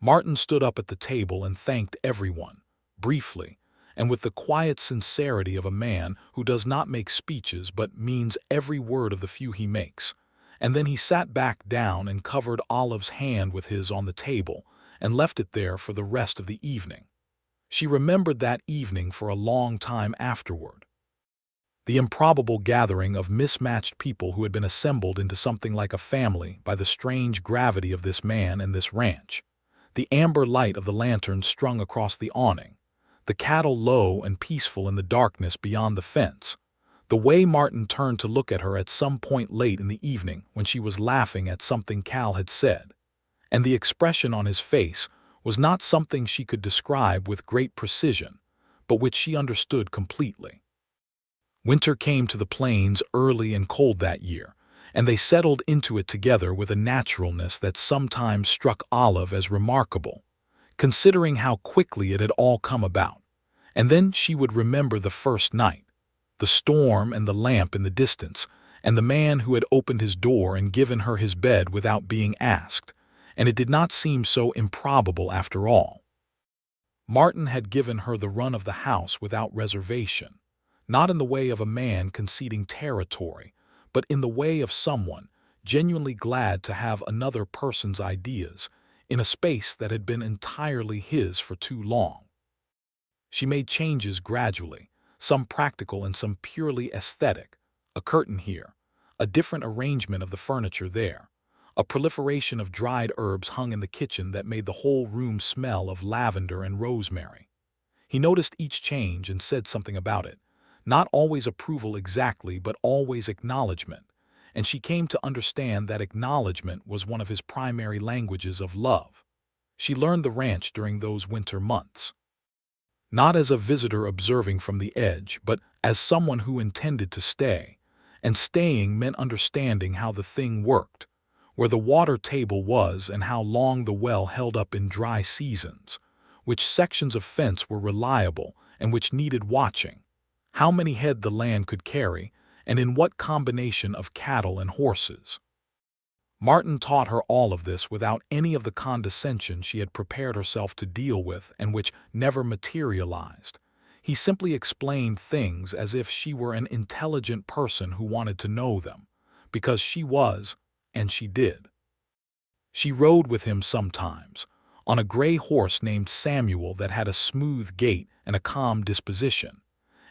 Martin stood up at the table and thanked everyone, briefly, and with the quiet sincerity of a man who does not make speeches but means every word of the few he makes, and then he sat back down and covered Olive's hand with his on the table and left it there for the rest of the evening. She remembered that evening for a long time afterward. The improbable gathering of mismatched people who had been assembled into something like a family by the strange gravity of this man and this ranch, the amber light of the lantern strung across the awning, the cattle low and peaceful in the darkness beyond the fence, the way Martin turned to look at her at some point late in the evening when she was laughing at something Cal had said, and the expression on his face was not something she could describe with great precision, but which she understood completely. Winter came to the plains early and cold that year, and they settled into it together with a naturalness that sometimes struck Olive as remarkable, considering how quickly it had all come about. And then she would remember the first night, the storm and the lamp in the distance, and the man who had opened his door and given her his bed without being asked, and it did not seem so improbable after all. Martin had given her the run of the house without reservation, not in the way of a man conceding territory, but in the way of someone genuinely glad to have another person's ideas in a space that had been entirely his for too long. She made changes gradually, some practical and some purely aesthetic, a curtain here, a different arrangement of the furniture there, a proliferation of dried herbs hung in the kitchen that made the whole room smell of lavender and rosemary. He noticed each change and said something about it, not always approval exactly, but always acknowledgement, and she came to understand that acknowledgement was one of his primary languages of love. She learned the ranch during those winter months. Not as a visitor observing from the edge, but as someone who intended to stay, and staying meant understanding how the thing worked, where the water table was and how long the well held up in dry seasons, which sections of fence were reliable and which needed watching, how many head the land could carry, and in what combination of cattle and horses. Martin taught her all of this without any of the condescension she had prepared herself to deal with and which never materialized. He simply explained things as if she were an intelligent person who wanted to know them, because she was, and she did. She rode with him sometimes, on a gray horse named Samuel that had a smooth gait and a calm disposition,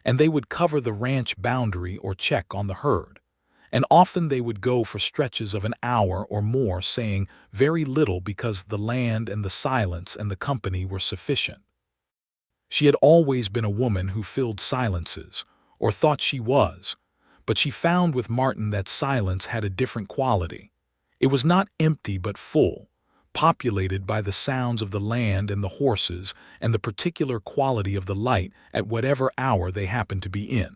and they would cover the ranch boundary or check on the herd, and often they would go for stretches of an hour or more saying very little because the land and the silence and the company were sufficient. She had always been a woman who filled silences, or thought she was, but she found with Martin that silence had a different quality. It was not empty but full, populated by the sounds of the land and the horses and the particular quality of the light at whatever hour they happened to be in.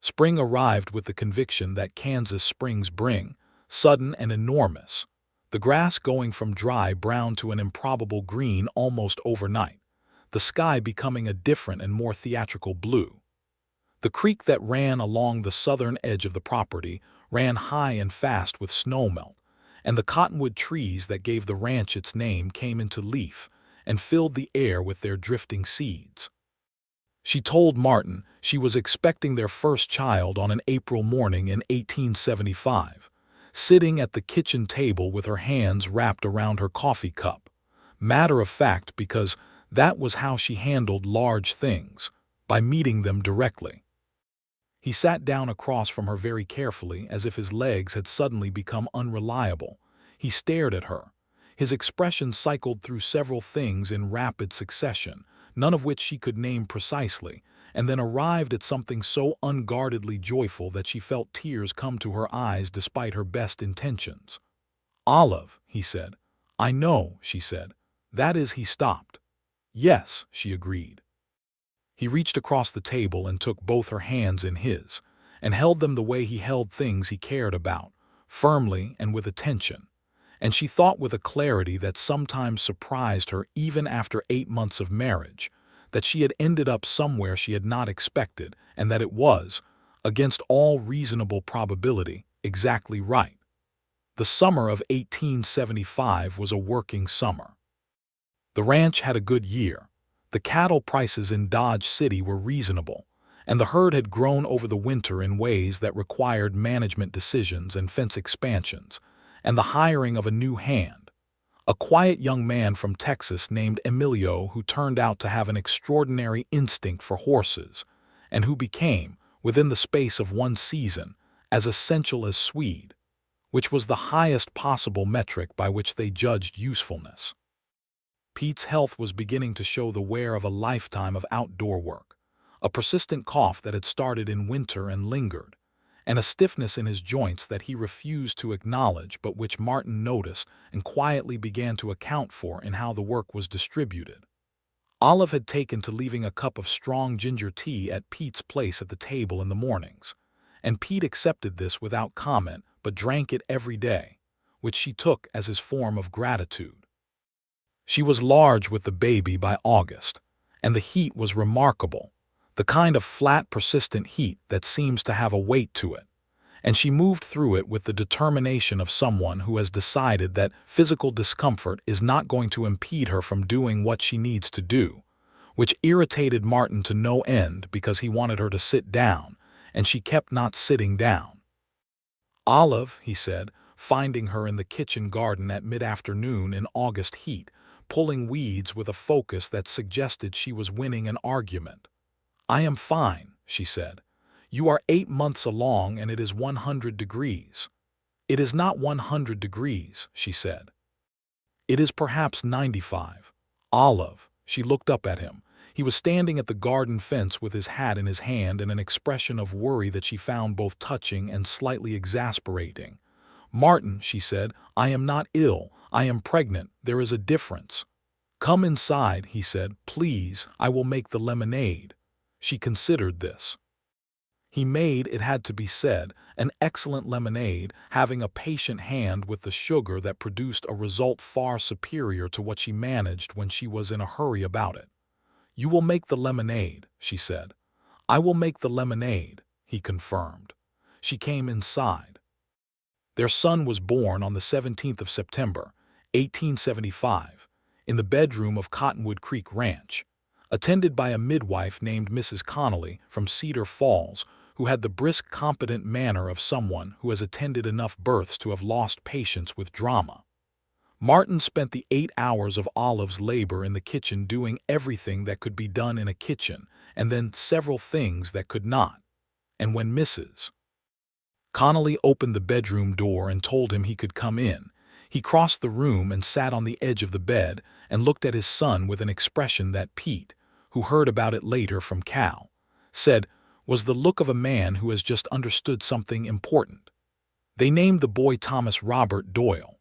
Spring arrived with the conviction that Kansas springs bring, sudden and enormous. the grass going from dry brown to an improbable green almost overnight, the sky becoming a different and more theatrical blue. The creek that ran along the southern edge of the property ran high and fast with snowmelt, and the cottonwood trees that gave the ranch its name came into leaf and filled the air with their drifting seeds. She told Martin she was expecting their first child on an April morning in 1875, sitting at the kitchen table with her hands wrapped around her coffee cup, matter of fact because that was how she handled large things, by meeting them directly. He sat down across from her very carefully, as if his legs had suddenly become unreliable. He stared at her. His expression cycled through several things in rapid succession, none of which she could name precisely, and then arrived at something so unguardedly joyful that she felt tears come to her eyes despite her best intentions. "Olive," he said. "I know," she said. "That is," he stopped. "Yes," she agreed. He reached across the table and took both her hands in his, and held them the way he held things he cared about, firmly and with attention. And she thought with a clarity that sometimes surprised her even after 8 months of marriage, that she had ended up somewhere she had not expected, and that it was, against all reasonable probability, exactly right. The summer of 1875 was a working summer. The ranch had a good year. The cattle prices in Dodge City were reasonable, and the herd had grown over the winter in ways that required management decisions and fence expansions, and the hiring of a new hand, a quiet young man from Texas named Emilio who turned out to have an extraordinary instinct for horses, and who became, within the space of 1 season, as essential as Swede, which was the highest possible metric by which they judged usefulness. Pete's health was beginning to show the wear of a lifetime of outdoor work, a persistent cough that had started in winter and lingered, and a stiffness in his joints that he refused to acknowledge but which Martin noticed and quietly began to account for in how the work was distributed. Olive had taken to leaving a cup of strong ginger tea at Pete's place at the table in the mornings, and Pete accepted this without comment but drank it every day, which she took as his form of gratitude. She was large with the baby by August, and the heat was remarkable, the kind of flat, persistent heat that seems to have a weight to it, and she moved through it with the determination of someone who has decided that physical discomfort is not going to impede her from doing what she needs to do, which irritated Martin to no end because he wanted her to sit down, and she kept not sitting down. "Olive," he said, finding her in the kitchen garden at mid-afternoon in August heat, pulling weeds with a focus that suggested she was winning an argument. "I am fine," she said. "You are 8 months along and it is 100 degrees. "It is not 100 degrees, she said. "It is perhaps 95. "Olive," she looked up at him. He was standing at the garden fence with his hat in his hand and an expression of worry that she found both touching and slightly exasperating. "Martin," she said, "I am not ill. I am pregnant. There is a difference." "Come inside," he said. "Please, I will make the lemonade." She considered this. He made, it had to be said, an excellent lemonade, having a patient hand with the sugar that produced a result far superior to what she managed when she was in a hurry about it. "You will make the lemonade," she said. "I will make the lemonade," he confirmed. She came inside. Their son was born on the 17th of September, 1875, in the bedroom of Cottonwood Creek Ranch, attended by a midwife named Mrs. Connolly from Cedar Falls, who had the brisk, competent manner of someone who has attended enough births to have lost patience with drama. Martin spent the 8 hours of Olive's labor in the kitchen doing everything that could be done in a kitchen, and then several things that could not. And when Mrs. Connolly opened the bedroom door and told him he could come in, he crossed the room and sat on the edge of the bed and looked at his son with an expression that Pete, who heard about it later from Cal, said was the look of a man who has just understood something important. They named the boy Thomas Robert Doyle.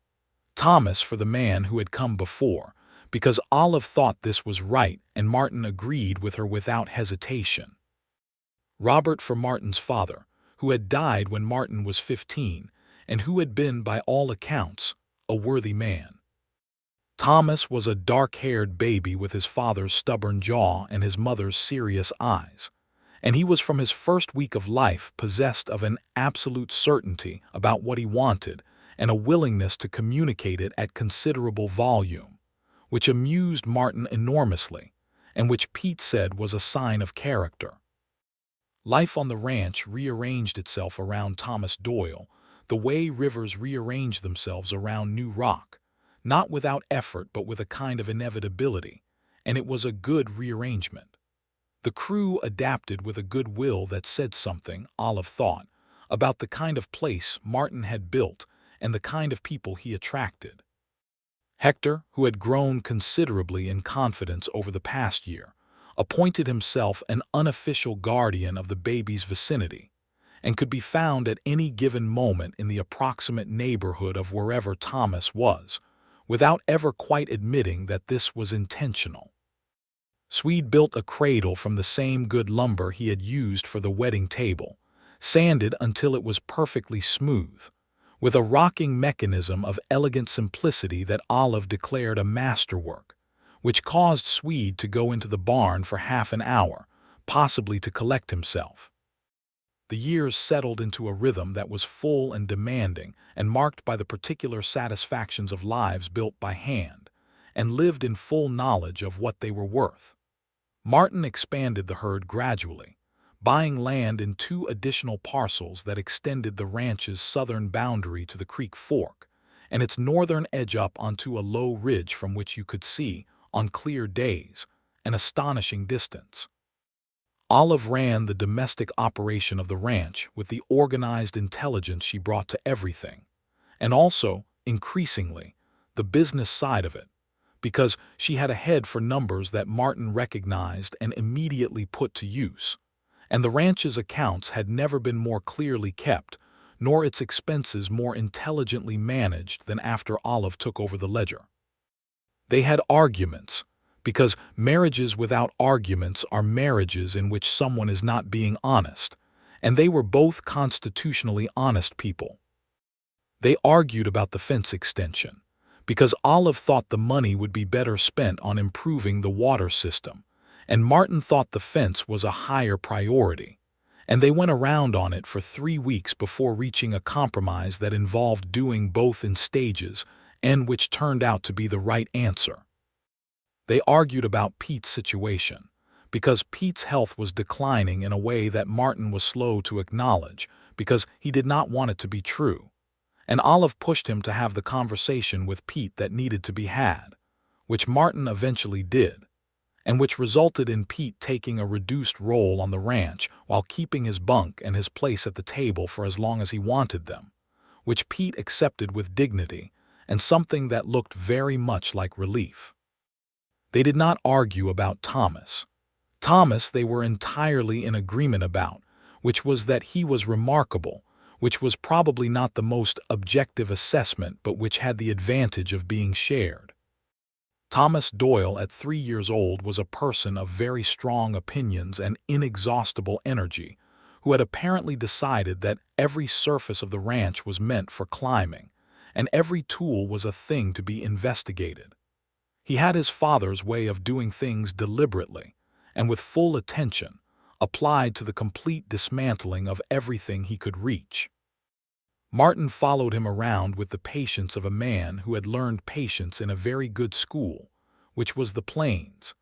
Thomas for the man who had come before, because Olive thought this was right and Martin agreed with her without hesitation. Robert for Martin's father, who had died when Martin was 15, and who had been, by all accounts, a worthy man. Thomas was a dark-haired baby with his father's stubborn jaw and his mother's serious eyes, and he was from his first week of life possessed of an absolute certainty about what he wanted and a willingness to communicate it at considerable volume, which amused Martin enormously, and which Pete said was a sign of character. Life on the ranch rearranged itself around Thomas Doyle, the way rivers rearrange themselves around new rock, not without effort but with a kind of inevitability, and it was a good rearrangement. The crew adapted with a good will that said something, Olive thought, about the kind of place Martin had built and the kind of people he attracted. Hector, who had grown considerably in confidence over the past year, appointed himself an unofficial guardian of the baby's vicinity, and could be found at any given moment in the approximate neighborhood of wherever Thomas was, without ever quite admitting that this was intentional. Swede built a cradle from the same good lumber he had used for the wedding table, sanded until it was perfectly smooth, with a rocking mechanism of elegant simplicity that Olive declared a masterwork, which caused Swede to go into the barn for half an hour, possibly to collect himself. The years settled into a rhythm that was full and demanding and marked by the particular satisfactions of lives built by hand, and lived in full knowledge of what they were worth. Martin expanded the herd gradually, buying land in 2 additional parcels that extended the ranch's southern boundary to the creek fork, and its northern edge up onto a low ridge from which you could see, on clear days, an astonishing distance. Olive ran the domestic operation of the ranch with the organized intelligence she brought to everything, and also, increasingly, the business side of it, because she had a head for numbers that Martin recognized and immediately put to use, and the ranch's accounts had never been more clearly kept, nor its expenses more intelligently managed than after Olive took over the ledger. They had arguments, because marriages without arguments are marriages in which someone is not being honest, and they were both constitutionally honest people. They argued about the fence extension, because Olive thought the money would be better spent on improving the water system, and Martin thought the fence was a higher priority, and they went around on it for 3 weeks before reaching a compromise that involved doing both in stages, and which turned out to be the right answer. They argued about Pete's situation, because Pete's health was declining in a way that Martin was slow to acknowledge, because he did not want it to be true, and Olive pushed him to have the conversation with Pete that needed to be had, which Martin eventually did, and which resulted in Pete taking a reduced role on the ranch while keeping his bunk and his place at the table for as long as he wanted them, which Pete accepted with dignity and something that looked very much like relief. They did not argue about Thomas. Thomas they were entirely in agreement about, which was that he was remarkable, which was probably not the most objective assessment but which had the advantage of being shared. Thomas Doyle at 3 years old was a person of very strong opinions and inexhaustible energy, who had apparently decided that every surface of the ranch was meant for climbing, and every tool was a thing to be investigated. He had his father's way of doing things deliberately, and with full attention, applied to the complete dismantling of everything he could reach. Martin followed him around with the patience of a man who had learned patience in a very good school, which was the Plains,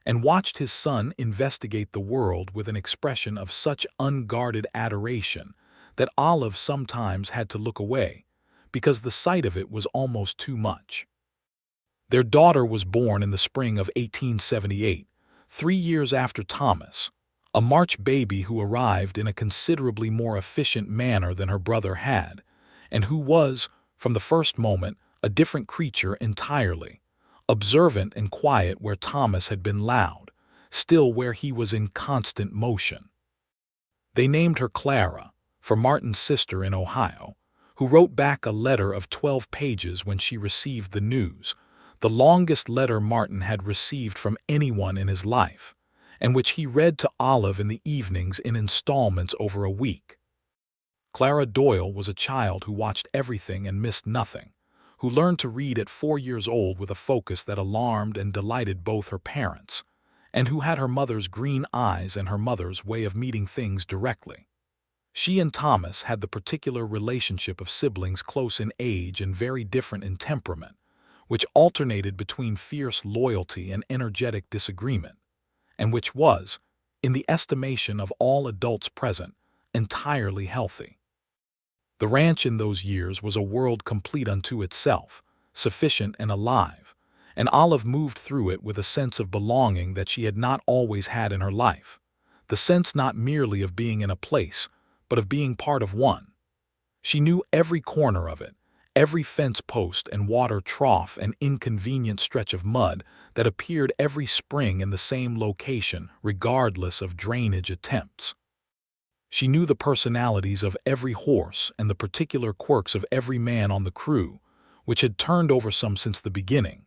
and watched his son investigate the world with an expression of such unguarded adoration that Olive sometimes had to look away, because the sight of it was almost too much. Their daughter was born in the spring of 1878, 3 years after Thomas, a March baby who arrived in a considerably more efficient manner than her brother had, and who was, from the first moment, a different creature entirely, observant and quiet where Thomas had been loud, still where he was in constant motion. They named her Clara, for Martin's sister in Ohio, who wrote back a letter of 12 pages when she received the news, the longest letter Martin had received from anyone in his life, and which he read to Olive in the evenings in installments over a week. Clara Doyle was a child who watched everything and missed nothing, who learned to read at 4 years old with a focus that alarmed and delighted both her parents, and who had her mother's green eyes and her mother's way of meeting things directly. She and Thomas had the particular relationship of siblings close in age and very different in temperament, which alternated between fierce loyalty and energetic disagreement, and which was, in the estimation of all adults present, entirely healthy. The ranch in those years was a world complete unto itself, sufficient and alive, and Olive moved through it with a sense of belonging that she had not always had in her life, the sense not merely of being in a place, but of being part of one. She knew every corner of it, every fence post and water trough and inconvenient stretch of mud that appeared every spring in the same location regardless of drainage attempts. She knew the personalities of every horse and the particular quirks of every man on the crew, which had turned over some since the beginning,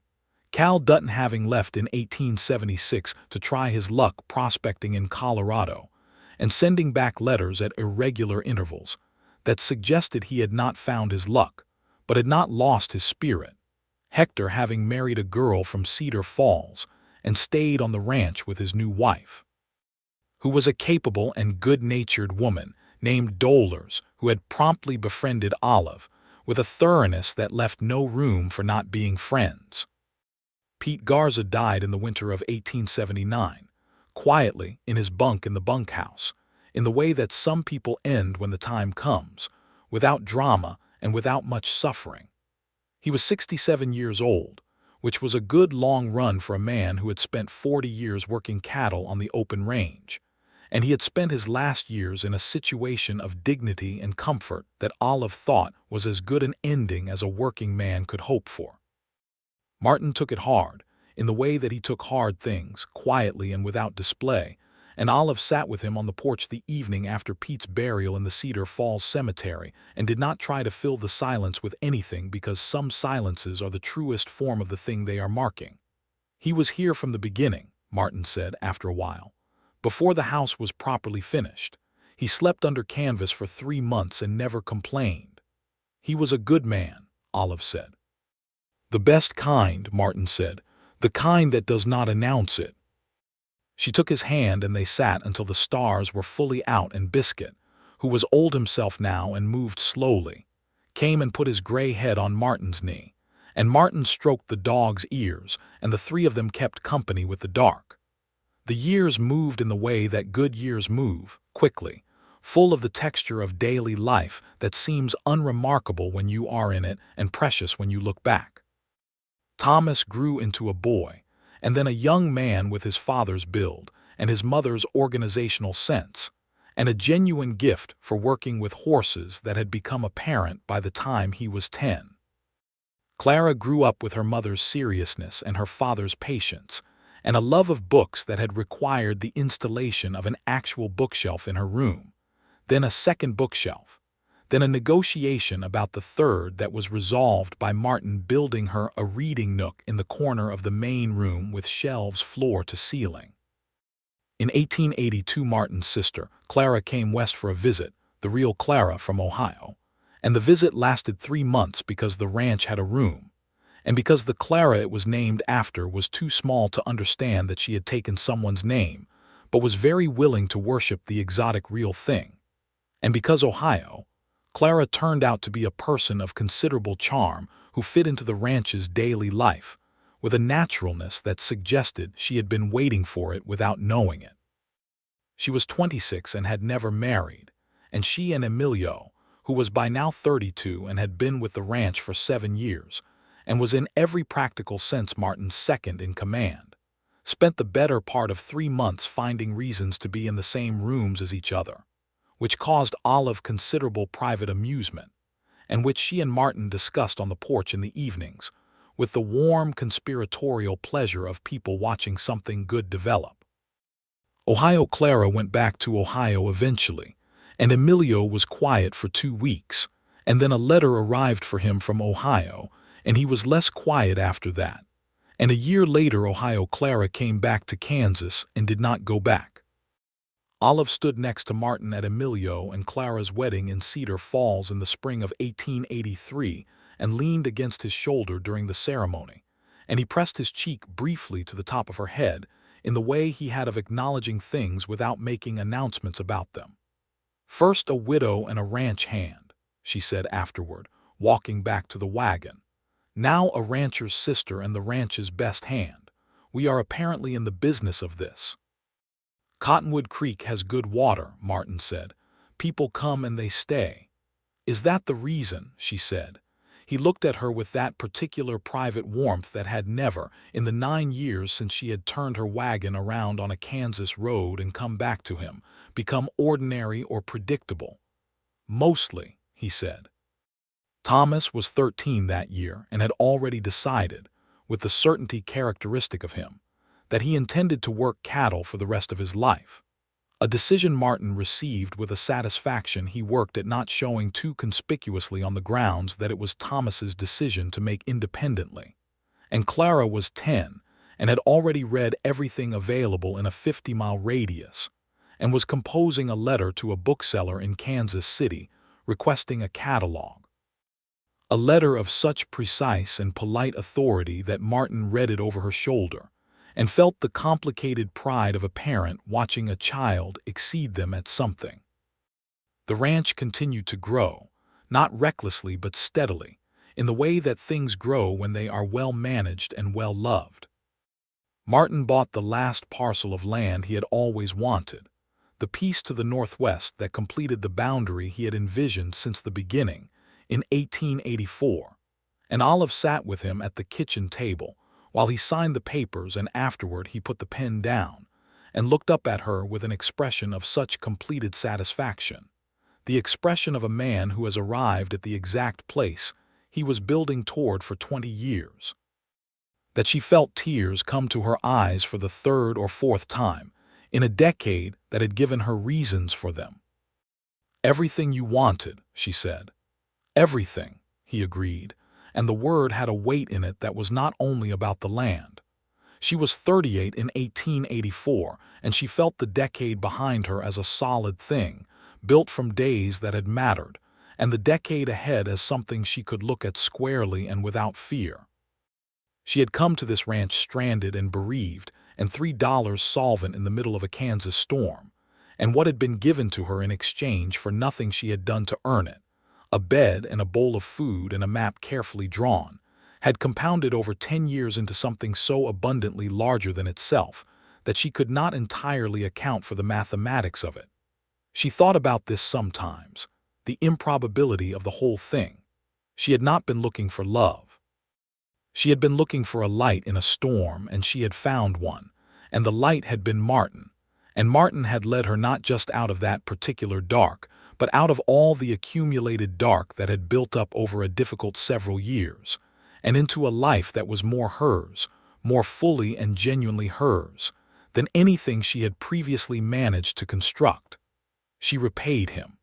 Cal Dutton having left in 1876 to try his luck prospecting in Colorado, and sending back letters at irregular intervals that suggested he had not found his luck, but had not lost his spirit. Hector having married a girl from Cedar Falls and stayed on the ranch with his new wife, who was a capable and good-natured woman named Dollars, who had promptly befriended Olive with a thoroughness that left no room for not being friends. Pete Garza died in the winter of 1879, quietly in his bunk in the bunkhouse, in the way that some people end when the time comes, without drama and without much suffering. He was 67 years old, which was a good long run for a man who had spent 40 years working cattle on the open range, and he had spent his last years in a situation of dignity and comfort that Olive thought was as good an ending as a working man could hope for. Martin took it hard, in the way that he took hard things, quietly and without display, and Olive sat with him on the porch the evening after Pete's burial in the Cedar Falls Cemetery and did not try to fill the silence with anything because some silences are the truest form of the thing they are marking. He was here from the beginning, Martin said after a while, before the house was properly finished. He slept under canvas for 3 months and never complained. He was a good man, Olive said. The best kind, Martin said, the kind that does not announce it. She took his hand and they sat until the stars were fully out, and Biscuit, who was old himself now and moved slowly, came and put his gray head on Martin's knee, and Martin stroked the dog's ears, and the three of them kept company with the dark. The years moved in the way that good years move, quickly, full of the texture of daily life that seems unremarkable when you are in it and precious when you look back. Thomas grew into a boy, and then a young man with his father's build and his mother's organizational sense, and a genuine gift for working with horses that had become apparent by the time he was 10. Clara grew up with her mother's seriousness and her father's patience, and a love of books that had required the installation of an actual bookshelf in her room, then a second bookshelf, then a negotiation about the third that was resolved by Martin building her a reading nook in the corner of the main room with shelves floor to ceiling. In 1882, Martin's sister, Clara, came west for a visit, the real Clara from Ohio, and the visit lasted 3 months because the ranch had a room, and because the Clara it was named after was too small to understand that she had taken someone's name, but was very willing to worship the exotic real thing, and because Ohio, Clara turned out to be a person of considerable charm who fit into the ranch's daily life, with a naturalness that suggested she had been waiting for it without knowing it. She was 26 and had never married, and she and Emilio, who was by now 32 and had been with the ranch for 7 years, and was in every practical sense Martin's second in command, spent the better part of 3 months finding reasons to be in the same rooms as each other, which caused Olive considerable private amusement, and which she and Martin discussed on the porch in the evenings, with the warm conspiratorial pleasure of people watching something good develop. Ohio Clara went back to Ohio eventually, and Emilio was quiet for 2 weeks, and then a letter arrived for him from Ohio, and he was less quiet after that, and a year later Ohio Clara came back to Kansas and did not go back. Olive stood next to Martin at Emilio and Clara's wedding in Cedar Falls in the spring of 1883 and leaned against his shoulder during the ceremony, and he pressed his cheek briefly to the top of her head in the way he had of acknowledging things without making announcements about them. "First a widow and a ranch hand," she said afterward, walking back to the wagon. "Now a rancher's sister and the ranch's best hand. We are apparently in the business of this." "Cottonwood Creek has good water," Martin said. "People come and they stay." "Is that the reason?" she said. He looked at her with that particular private warmth that had never, in the 9 years since she had turned her wagon around on a Kansas road and come back to him, become ordinary or predictable. "Mostly," he said. Thomas was 13 that year and had already decided, with the certainty characteristic of him, that he intended to work cattle for the rest of his life. A decision Martin received with a satisfaction he worked at not showing too conspicuously on the grounds that it was Thomas's decision to make independently. And Clara was 10 and had already read everything available in a 50-mile radius and was composing a letter to a bookseller in Kansas City requesting a catalog. A letter of such precise and polite authority that Martin read it over her shoulder and felt the complicated pride of a parent watching a child exceed them at something. The ranch continued to grow, not recklessly but steadily, in the way that things grow when they are well managed and well loved. Martin bought the last parcel of land he had always wanted, the piece to the northwest that completed the boundary he had envisioned since the beginning, in 1884, and Olive sat with him at the kitchen table, while he signed the papers, and afterward he put the pen down and looked up at her with an expression of such completed satisfaction, the expression of a man who has arrived at the exact place he was building toward for 20 years, that she felt tears come to her eyes for the 3rd or 4th time in a decade that had given her reasons for them. "Everything you wanted," she said. "Everything," he agreed, and the word had a weight in it that was not only about the land. She was 38 in 1884, and she felt the decade behind her as a solid thing, built from days that had mattered, and the decade ahead as something she could look at squarely and without fear. She had come to this ranch stranded and bereaved, and $3 solvent in the middle of a Kansas storm, and what had been given to her in exchange for nothing she had done to earn it, a bed and a bowl of food and a map carefully drawn, had compounded over 10 years into something so abundantly larger than itself that she could not entirely account for the mathematics of it. She thought about this sometimes, the improbability of the whole thing. She had not been looking for love. She had been looking for a light in a storm, and she had found one, and the light had been Martin, and Martin had led her not just out of that particular dark, but out of all the accumulated dark that had built up over a difficult several years, and into a life that was more hers, more fully and genuinely hers, than anything she had previously managed to construct. She repaid him.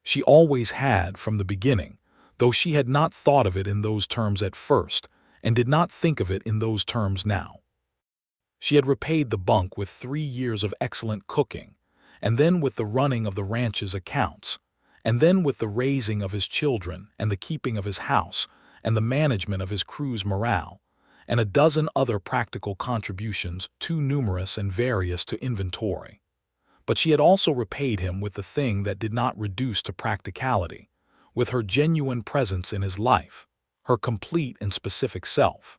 She always had from the beginning, though she had not thought of it in those terms at first, and did not think of it in those terms now. She had repaid the Bunk with 3 years of excellent cooking, and then with the running of the ranch's accounts, and then with the raising of his children and the keeping of his house and the management of his crew's morale, and a dozen other practical contributions too numerous and various to inventory. But she had also repaid him with the thing that did not reduce to practicality, with her genuine presence in his life, her complete and specific self.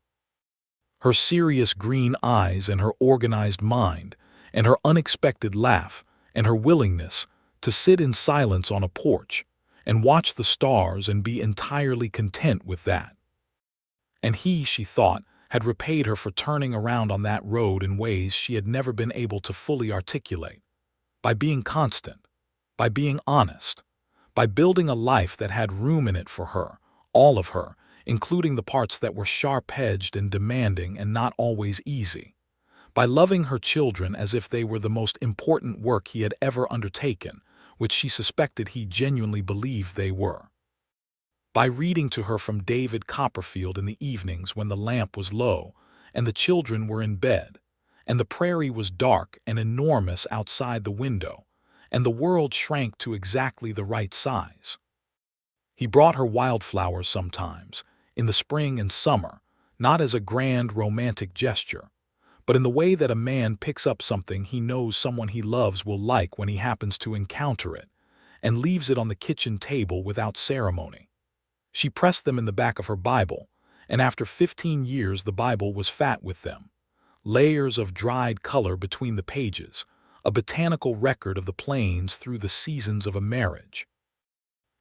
Her serious green eyes and her organized mind and her unexpected laugh and her willingness to sit in silence on a porch and watch the stars and be entirely content with that. And he, she thought, had repaid her for turning around on that road in ways she had never been able to fully articulate, by being constant, by being honest, by building a life that had room in it for her, all of her, including the parts that were sharp-edged and demanding and not always easy, by loving her children as if they were the most important work he had ever undertaken, which she suspected he genuinely believed they were, by reading to her from David Copperfield in the evenings when the lamp was low and the children were in bed, and the prairie was dark and enormous outside the window, and the world shrank to exactly the right size. He brought her wildflowers sometimes, in the spring and summer, not as a grand romantic gesture, but in the way that a man picks up something he knows someone he loves will like when he happens to encounter it, and leaves it on the kitchen table without ceremony. She pressed them in the back of her Bible, and after 15 years the Bible was fat with them. Layers of dried color between the pages, a botanical record of the plains through the seasons of a marriage.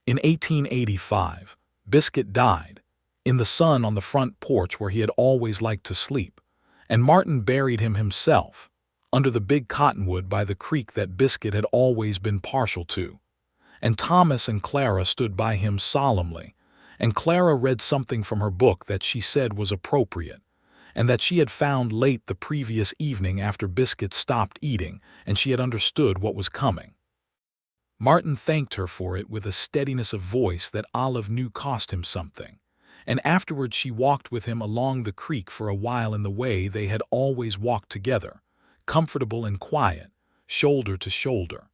In 1885, Biscuit died, in the sun on the front porch where he had always liked to sleep, and Martin buried him himself, under the big cottonwood by the creek that Biscuit had always been partial to. And Thomas and Clara stood by him solemnly, and Clara read something from her book that she said was appropriate, and that she had found late the previous evening after Biscuit stopped eating and she had understood what was coming. Martin thanked her for it with a steadiness of voice that Olive knew cost him something, and afterward she walked with him along the creek for a while in the way they had always walked together, comfortable and quiet, shoulder to shoulder.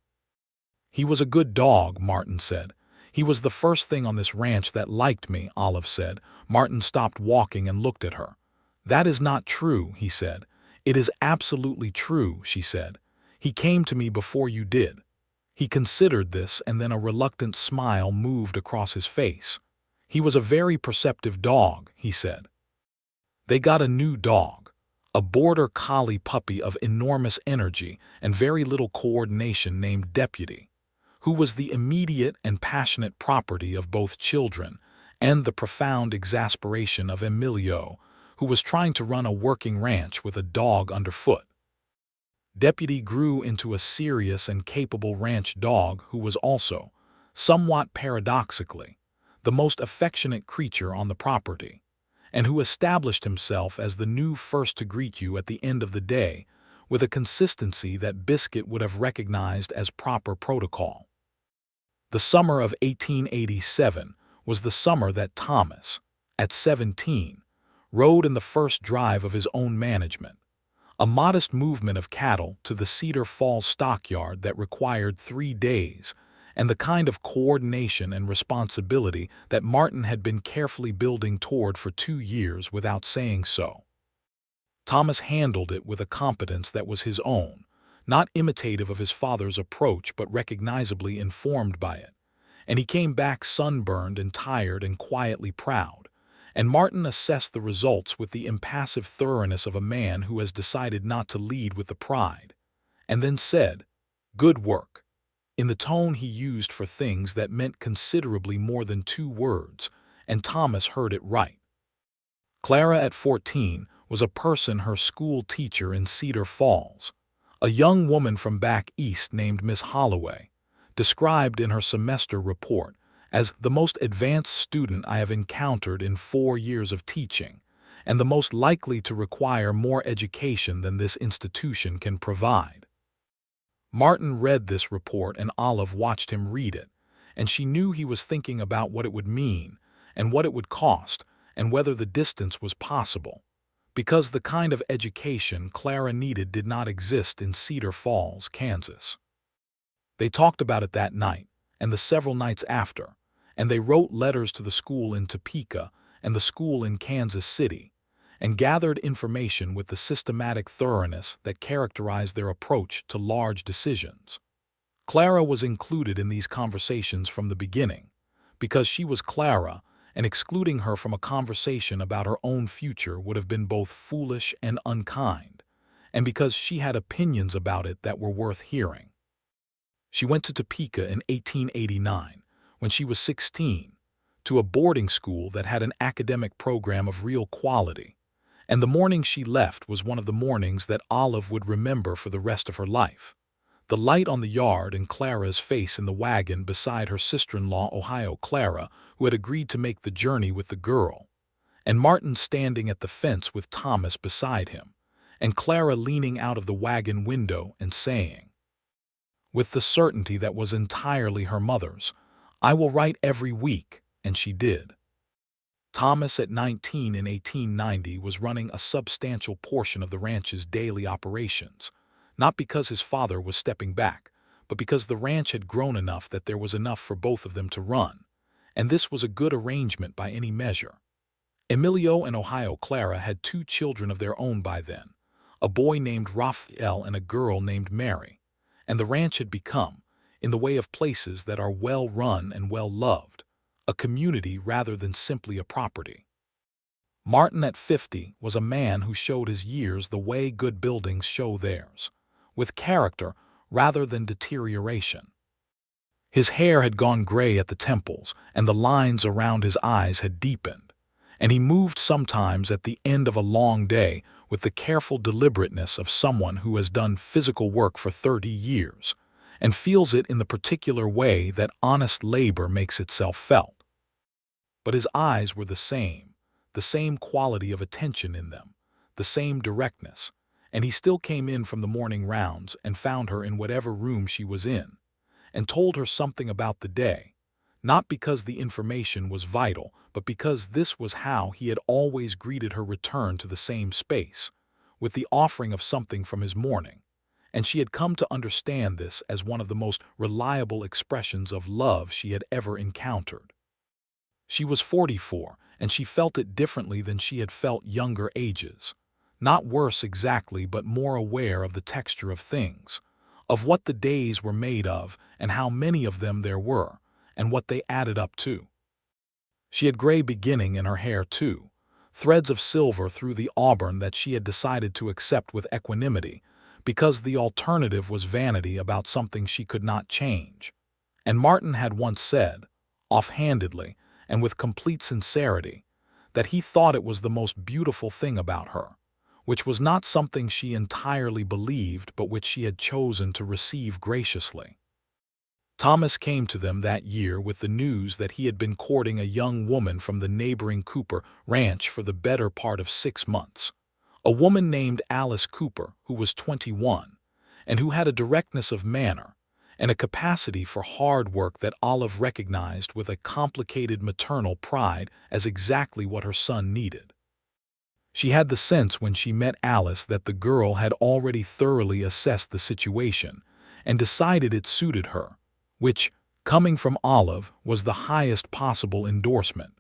"He was a good dog," Martin said. "He was the first thing on this ranch that liked me," Olive said. Martin stopped walking and looked at her. "That is not true," he said. "It is absolutely true," she said. "He came to me before you did." He considered this, and then a reluctant smile moved across his face. "He was a very perceptive dog," he said. They got a new dog, a border collie puppy of enormous energy and very little coordination named Deputy, who was the immediate and passionate property of both children and the profound exasperation of Emilio, who was trying to run a working ranch with a dog underfoot. Deputy grew into a serious and capable ranch dog who was also, somewhat paradoxically, the most affectionate creature on the property, and who established himself as the new first to greet you at the end of the day with a consistency that Biscuit would have recognized as proper protocol. The summer of 1887 was the summer that Thomas, at 17, rode in the first drive of his own management, a modest movement of cattle to the Cedar Falls stockyard that required 3 days, and the kind of coordination and responsibility that Martin had been carefully building toward for 2 years without saying so. Thomas handled it with a competence that was his own, not imitative of his father's approach but recognizably informed by it, and he came back sunburned and tired and quietly proud, and Martin assessed the results with the impassive thoroughness of a man who has decided not to lead with the pride, and then said, "Good work," in the tone he used for things that meant considerably more than 2 words, and Thomas heard it right. Clara at 14 was a person her school teacher in Cedar Falls, a young woman from back east named Miss Holloway, described in her semester report as the most advanced student I have encountered in 4 years of teaching, and the most likely to require more education than this institution can provide. Martin read this report and Olive watched him read it, and she knew he was thinking about what it would mean, and what it would cost, and whether the distance was possible, because the kind of education Clara needed did not exist in Cedar Falls, Kansas. They talked about it that night, and the several nights after, and they wrote letters to the school in Topeka and the school in Kansas City, and gathered information with the systematic thoroughness that characterized their approach to large decisions. Clara was included in these conversations from the beginning, because she was Clara, and excluding her from a conversation about her own future would have been both foolish and unkind, and because she had opinions about it that were worth hearing. She went to Topeka in 1889, when she was 16, to a boarding school that had an academic program of real quality, and the morning she left was one of the mornings that Olive would remember for the rest of her life. The light on the yard and Clara's face in the wagon beside her sister-in-law Ohio Clara, who had agreed to make the journey with the girl, and Martin standing at the fence with Thomas beside him, and Clara leaning out of the wagon window and saying, with the certainty that was entirely her mother's, "I will write every week," and she did. Thomas at 19 in 1890 was running a substantial portion of the ranch's daily operations, not because his father was stepping back, but because the ranch had grown enough that there was enough for both of them to run, and this was a good arrangement by any measure. Emilio and Ohio Clara had 2 children of their own by then, a boy named Raphael and a girl named Mary, and the ranch had become, in the way of places that are well run and well loved, a community rather than simply a property. Martin at 50 was a man who showed his years the way good buildings show theirs, with character rather than deterioration. His hair had gone gray at the temples, and the lines around his eyes had deepened, and he moved sometimes at the end of a long day with the careful deliberateness of someone who has done physical work for 30 years and feels it in the particular way that honest labor makes itself felt. But his eyes were the same quality of attention in them, the same directness, and he still came in from the morning rounds and found her in whatever room she was in, and told her something about the day, not because the information was vital, but because this was how he had always greeted her return to the same space, with the offering of something from his morning, and she had come to understand this as one of the most reliable expressions of love she had ever encountered. She was 44, and she felt it differently than she had felt younger ages, not worse exactly, but more aware of the texture of things, of what the days were made of and how many of them there were, and what they added up to. She had gray beginning in her hair too, threads of silver through the auburn that she had decided to accept with equanimity, because the alternative was vanity about something she could not change. And Martin had once said, offhandedly and with complete sincerity, that he thought it was the most beautiful thing about her, which was not something she entirely believed but which she had chosen to receive graciously. Thomas came to them that year with the news that he had been courting a young woman from the neighboring Cooper ranch for the better part of 6 months, a woman named Alice Cooper who was 21, and who had a directness of manner and a capacity for hard work that Olive recognized with a complicated maternal pride as exactly what her son needed. She had the sense when she met Alice that the girl had already thoroughly assessed the situation and decided it suited her, which, coming from Olive, was the highest possible endorsement.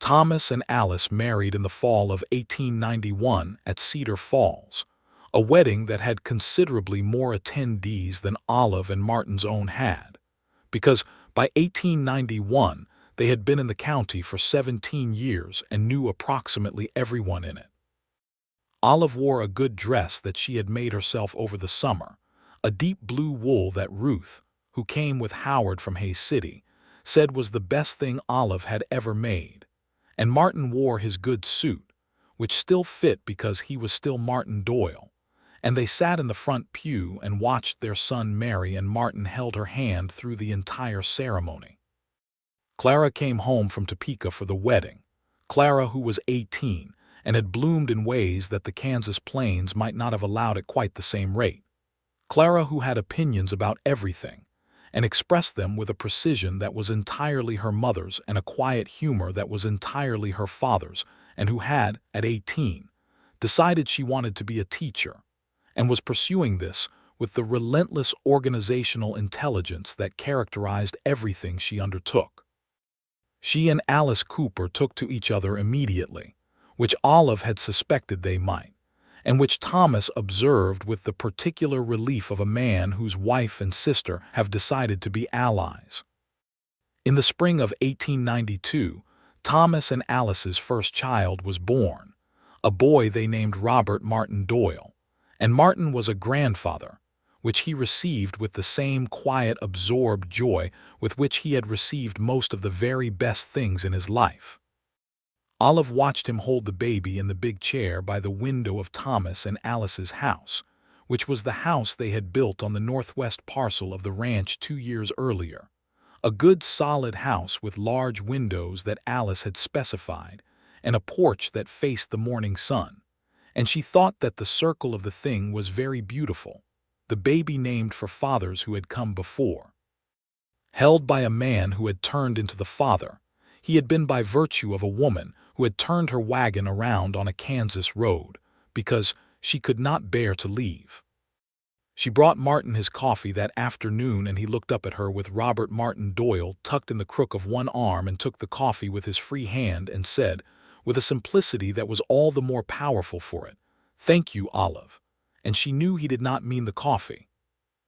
Thomas and Alice married in the fall of 1891 at Cedar Falls, a wedding that had considerably more attendees than Olive and Martin's own had, because by 1891 they had been in the county for 17 years and knew approximately everyone in it. Olive wore a good dress that she had made herself over the summer, a deep blue wool that Ruth, who came with Howard from Hayes City, said was the best thing Olive had ever made, and Martin wore his good suit, which still fit because he was still Martin Doyle, and they sat in the front pew and watched their son marry, and Martin held her hand through the entire ceremony. Clara came home from Topeka for the wedding, Clara who was 18 and had bloomed in ways that the Kansas plains might not have allowed at quite the same rate. Clara who had opinions about everything, and expressed them with a precision that was entirely her mother's and a quiet humor that was entirely her father's, and who had, at 18, decided she wanted to be a teacher, and was pursuing this with the relentless organizational intelligence that characterized everything she undertook. She and Alice Cooper took to each other immediately, which Olive had suspected they might, and which Thomas observed with the particular relief of a man whose wife and sister have decided to be allies. In the spring of 1892, Thomas and Alice's first child was born, a boy they named Robert Martin Doyle, and Martin was a grandfather, which he received with the same quiet, absorbed joy with which he had received most of the very best things in his life. Olive watched him hold the baby in the big chair by the window of Thomas and Alice's house, which was the house they had built on the northwest parcel of the ranch 2 years earlier, a good solid house with large windows that Alice had specified, and a porch that faced the morning sun, and she thought that the circle of the thing was very beautiful, the baby named for fathers who had come before. Held by a man who had turned into the father, he had been by virtue of a woman who had turned her wagon around on a Kansas road, because she could not bear to leave. She brought Martin his coffee that afternoon, and he looked up at her with Robert Martin Doyle tucked in the crook of one arm and took the coffee with his free hand and said, with a simplicity that was all the more powerful for it, "Thank you, Olive." And she knew he did not mean the coffee.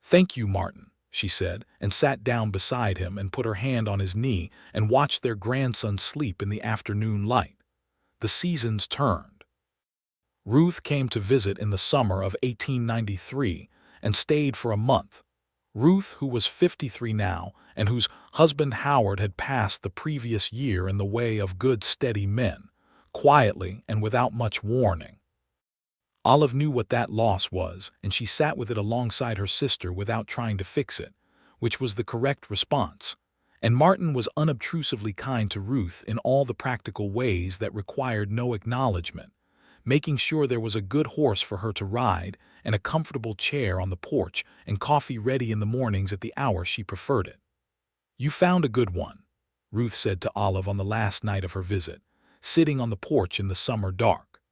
"Thank you, Martin," she said, and sat down beside him and put her hand on his knee and watched their grandson sleep in the afternoon light. The seasons turned. Ruth came to visit in the summer of 1893 and stayed for a month. Ruth, who was 53 now and whose husband Howard had passed the previous year in the way of good steady men, quietly and without much warning. Olive knew what that loss was, and she sat with it alongside her sister without trying to fix it, which was the correct response. And Martin was unobtrusively kind to Ruth in all the practical ways that required no acknowledgement, making sure there was a good horse for her to ride and a comfortable chair on the porch and coffee ready in the mornings at the hour she preferred it. "You found a good one," Ruth said to Olive on the last night of her visit, sitting on the porch in the summer dark.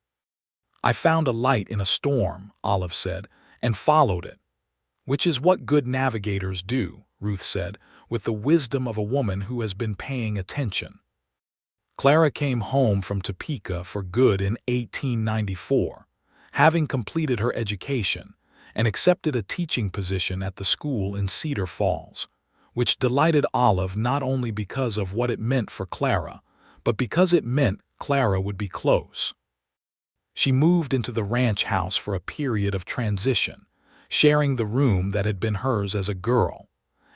"I found a light in a storm," Olive said, "and followed it." "Which is what good navigators do," Ruth said, with the wisdom of a woman who has been paying attention. Clara came home from Topeka for good in 1894, having completed her education, and accepted a teaching position at the school in Cedar Falls, which delighted Olive not only because of what it meant for Clara, but because it meant Clara would be close. She moved into the ranch house for a period of transition, sharing the room that had been hers as a girl.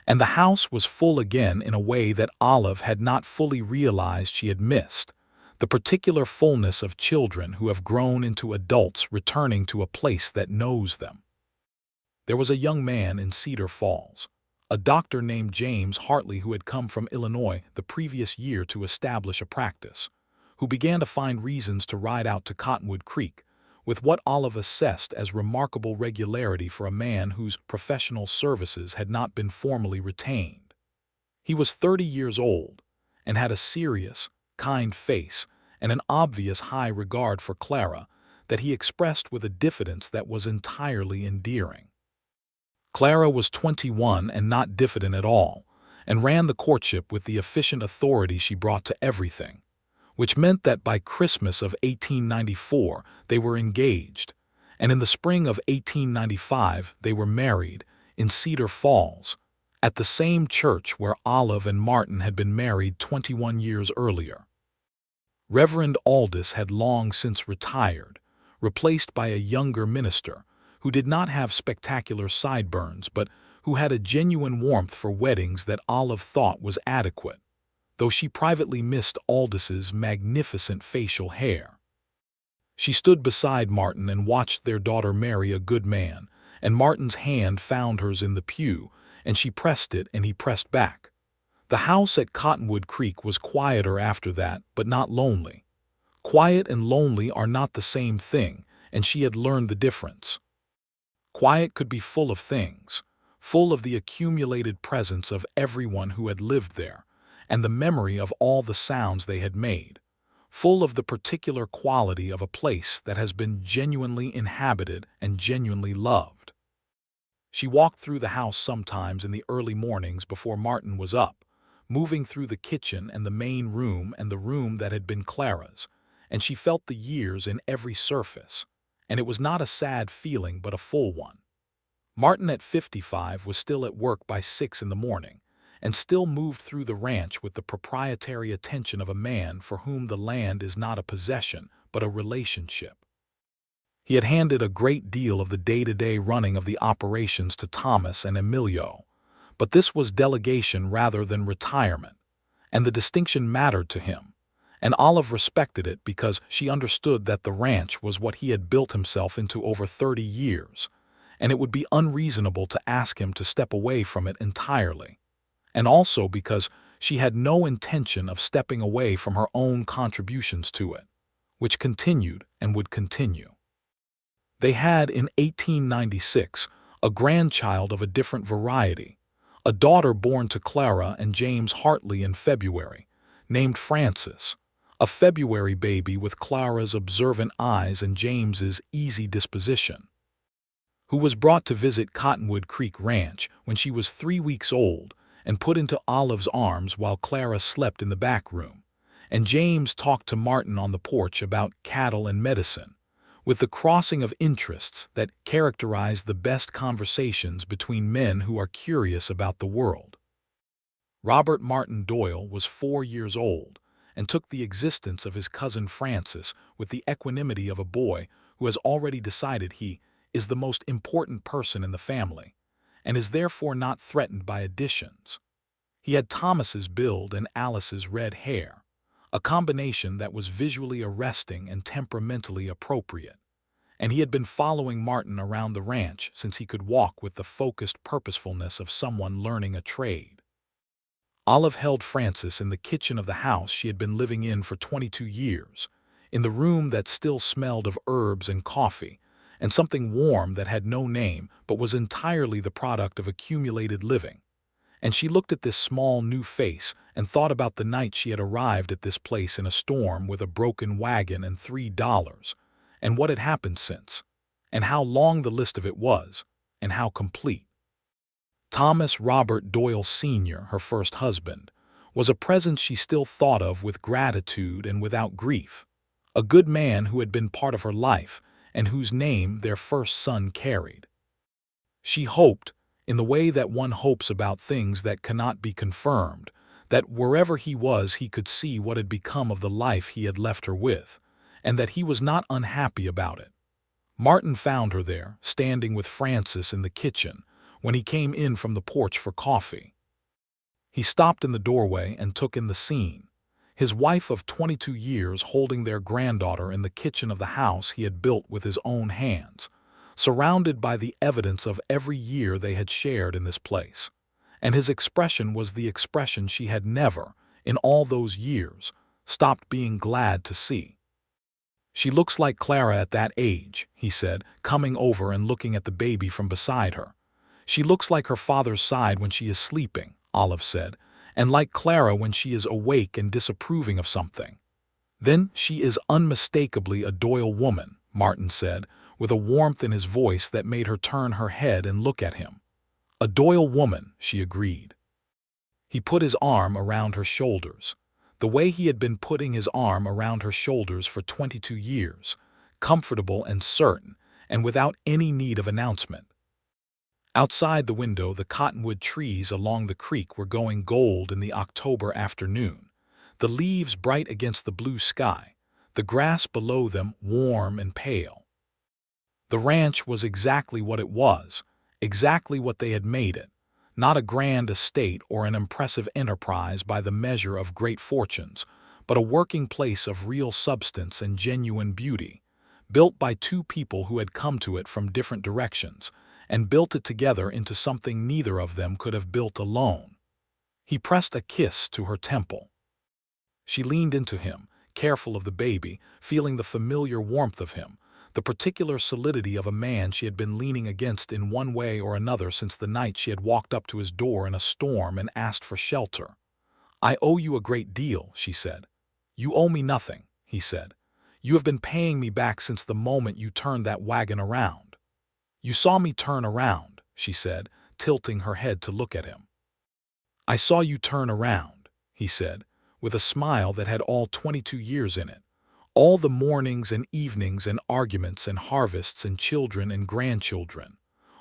And the house was full again in a way that Olive had not fully realized she had missed, the particular fullness of children who have grown into adults returning to a place that knows them. There was a young man in Cedar Falls, a doctor named James Hartley, who had come from Illinois the previous year to establish a practice, who began to find reasons to ride out to Cottonwood Creek with what Olive assessed as remarkable regularity for a man whose professional services had not been formally retained. He was 30 years old and had a serious, kind face and an obvious high regard for Clara that he expressed with a diffidence that was entirely endearing. Clara was 21 and not diffident at all, and ran the courtship with the efficient authority she brought to everything, which meant that by Christmas of 1894 they were engaged, and in the spring of 1895 they were married in Cedar Falls, at the same church where Olive and Martin had been married 21 years earlier. Reverend Aldous had long since retired, replaced by a younger minister who did not have spectacular sideburns but who had a genuine warmth for weddings that Olive thought was adequate, though she privately missed Aldous's magnificent facial hair. She stood beside Martin and watched their daughter marry a good man, and Martin's hand found hers in the pew, and she pressed it and he pressed back. The house at Cottonwood Creek was quieter after that, but not lonely. Quiet and lonely are not the same thing, and she had learned the difference. Quiet could be full of things, full of the accumulated presence of everyone who had lived there, and the memory of all the sounds they had made, full of the particular quality of a place that has been genuinely inhabited and genuinely loved. She walked through the house sometimes in the early mornings before Martin was up, moving through the kitchen and the main room and the room that had been Clara's, and she felt the years in every surface, and it was not a sad feeling but a full one. Martin at 55 was still at work by 6 in the morning, and still moved through the ranch with the proprietary attention of a man for whom the land is not a possession but a relationship. He had handed a great deal of the day-to-day running of the operations to Thomas and Emilio, but this was delegation rather than retirement, and the distinction mattered to him, and Olive respected it because she understood that the ranch was what he had built himself into over 30 years, and it would be unreasonable to ask him to step away from it entirely, and also because she had no intention of stepping away from her own contributions to it, which continued and would continue. They had in 1896 a grandchild of a different variety, a daughter born to Clara and James Hartley in February, named Frances, a February baby with Clara's observant eyes and James's easy disposition. who was brought to visit Cottonwood Creek Ranch when she was 3 weeks old and put into Olive's arms while Clara slept in the back room, and James talked to Martin on the porch about cattle and medicine, with the crossing of interests that characterized the best conversations between men who are curious about the world. Robert Martin Doyle was 4 years old and took the existence of his cousin Francis with the equanimity of a boy who has already decided he is the most important person in the family and is therefore not threatened by additions. He had Thomas's build and Alice's red hair, a combination that was visually arresting and temperamentally appropriate, and he had been following Martin around the ranch since he could walk with the focused purposefulness of someone learning a trade. Olive held Francis in the kitchen of the house she had been living in for 22 years, in the room that still smelled of herbs and coffee, and something warm that had no name but was entirely the product of accumulated living. And she looked at this small new face and thought about the night she had arrived at this place in a storm with a broken wagon and $3, and what had happened since, and how long the list of it was, and how complete. Thomas Robert Doyle Sr., her first husband, was a presence she still thought of with gratitude and without grief, a good man who had been part of her life and whose name their first son carried. She hoped, in the way that one hopes about things that cannot be confirmed, that wherever he was he could see what had become of the life he had left her with, and that he was not unhappy about it. Martin found her there, standing with Francis in the kitchen, when he came in from the porch for coffee. He stopped in the doorway and took in the scene, his wife of 22 years holding their granddaughter in the kitchen of the house he had built with his own hands, surrounded by the evidence of every year they had shared in this place. And his expression was the expression she had never, in all those years, stopped being glad to see. "She looks like Clara at that age," he said, coming over and looking at the baby from beside her. "She looks like her father's side when she is sleeping," Olive said, "and like Clara when she is awake and disapproving of something." "Then she is unmistakably a Doyle woman," Martin said, with a warmth in his voice that made her turn her head and look at him. "A Doyle woman," she agreed. He put his arm around her shoulders, the way he had been putting his arm around her shoulders for 22 years, comfortable and certain, and without any need of announcement. Outside the window, the cottonwood trees along the creek were going gold in the October afternoon, the leaves bright against the blue sky, the grass below them warm and pale. The ranch was exactly what it was, exactly what they had made it, not a grand estate or an impressive enterprise by the measure of great fortunes, but a working place of real substance and genuine beauty, built by two people who had come to it from different directions, and built it together into something neither of them could have built alone. He pressed a kiss to her temple. She leaned into him, careful of the baby, feeling the familiar warmth of him, the particular solidity of a man she had been leaning against in one way or another since the night she had walked up to his door in a storm and asked for shelter. "I owe you a great deal," she said. "You owe me nothing," he said. "You have been paying me back since the moment you turned that wagon around." "You saw me turn around," she said, tilting her head to look at him. "I saw you turn around," he said, with a smile that had all 22 years in it. All the mornings and evenings and arguments and harvests and children and grandchildren.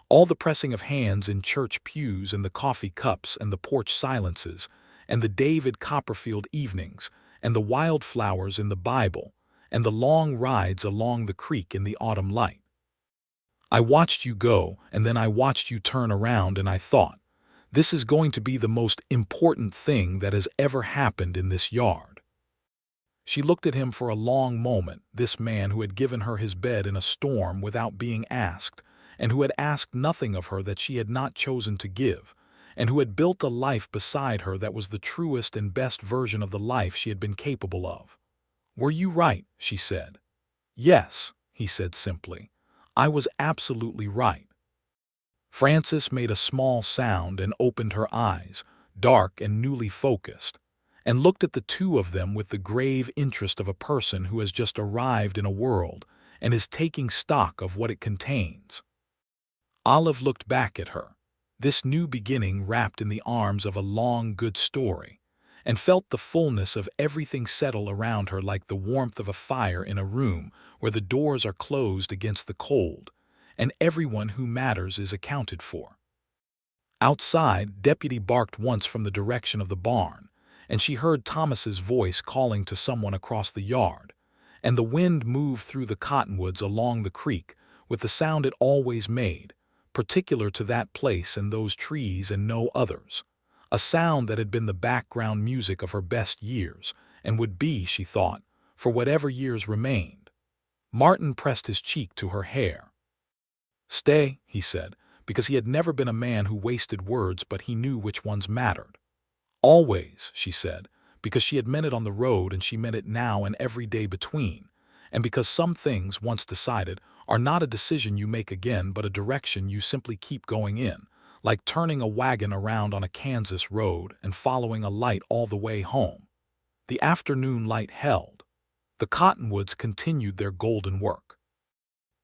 All the pressing of hands in church pews and the coffee cups and the porch silences and the David Copperfield evenings and the wildflowers in the Bible and the long rides along the creek in the autumn light. I watched you go, and then I watched you turn around, and I thought, this is going to be the most important thing that has ever happened in this yard. She looked at him for a long moment, this man who had given her his bed in a storm without being asked, and who had asked nothing of her that she had not chosen to give, and who had built a life beside her that was the truest and best version of the life she had been capable of. "Were you right?" she said. "Yes," he said simply. "I was absolutely right." Frances made a small sound and opened her eyes, dark and newly focused, and looked at the two of them with the grave interest of a person who has just arrived in a world and is taking stock of what it contains. Olive looked back at her, this new beginning wrapped in the arms of a long, good story, and felt the fullness of everything settle around her like the warmth of a fire in a room where the doors are closed against the cold, and everyone who matters is accounted for. Outside, Deputy barked once from the direction of the barn, and she heard Thomas's voice calling to someone across the yard, and the wind moved through the cottonwoods along the creek with the sound it always made, particular to that place and those trees and no others, a sound that had been the background music of her best years, and would be, she thought, for whatever years remained. Martin pressed his cheek to her hair. "Stay," he said, because he had never been a man who wasted words, but he knew which ones mattered. "Always," she said, because she had meant it on the road and she meant it now and every day between, and because some things, once decided, are not a decision you make again but a direction you simply keep going in, like turning a wagon around on a Kansas road and following a light all the way home. The afternoon light held. The cottonwoods continued their golden work.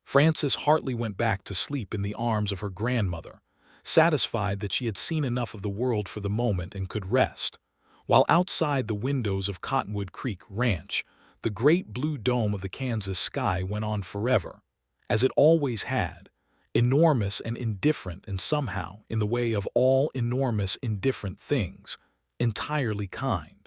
Frances Hartley went back to sleep in the arms of her grandmother, satisfied that she had seen enough of the world for the moment and could rest, while outside the windows of Cottonwood Creek Ranch, the great blue dome of the Kansas sky went on forever, as it always had, enormous and indifferent and somehow, in the way of all enormous indifferent things, entirely kind.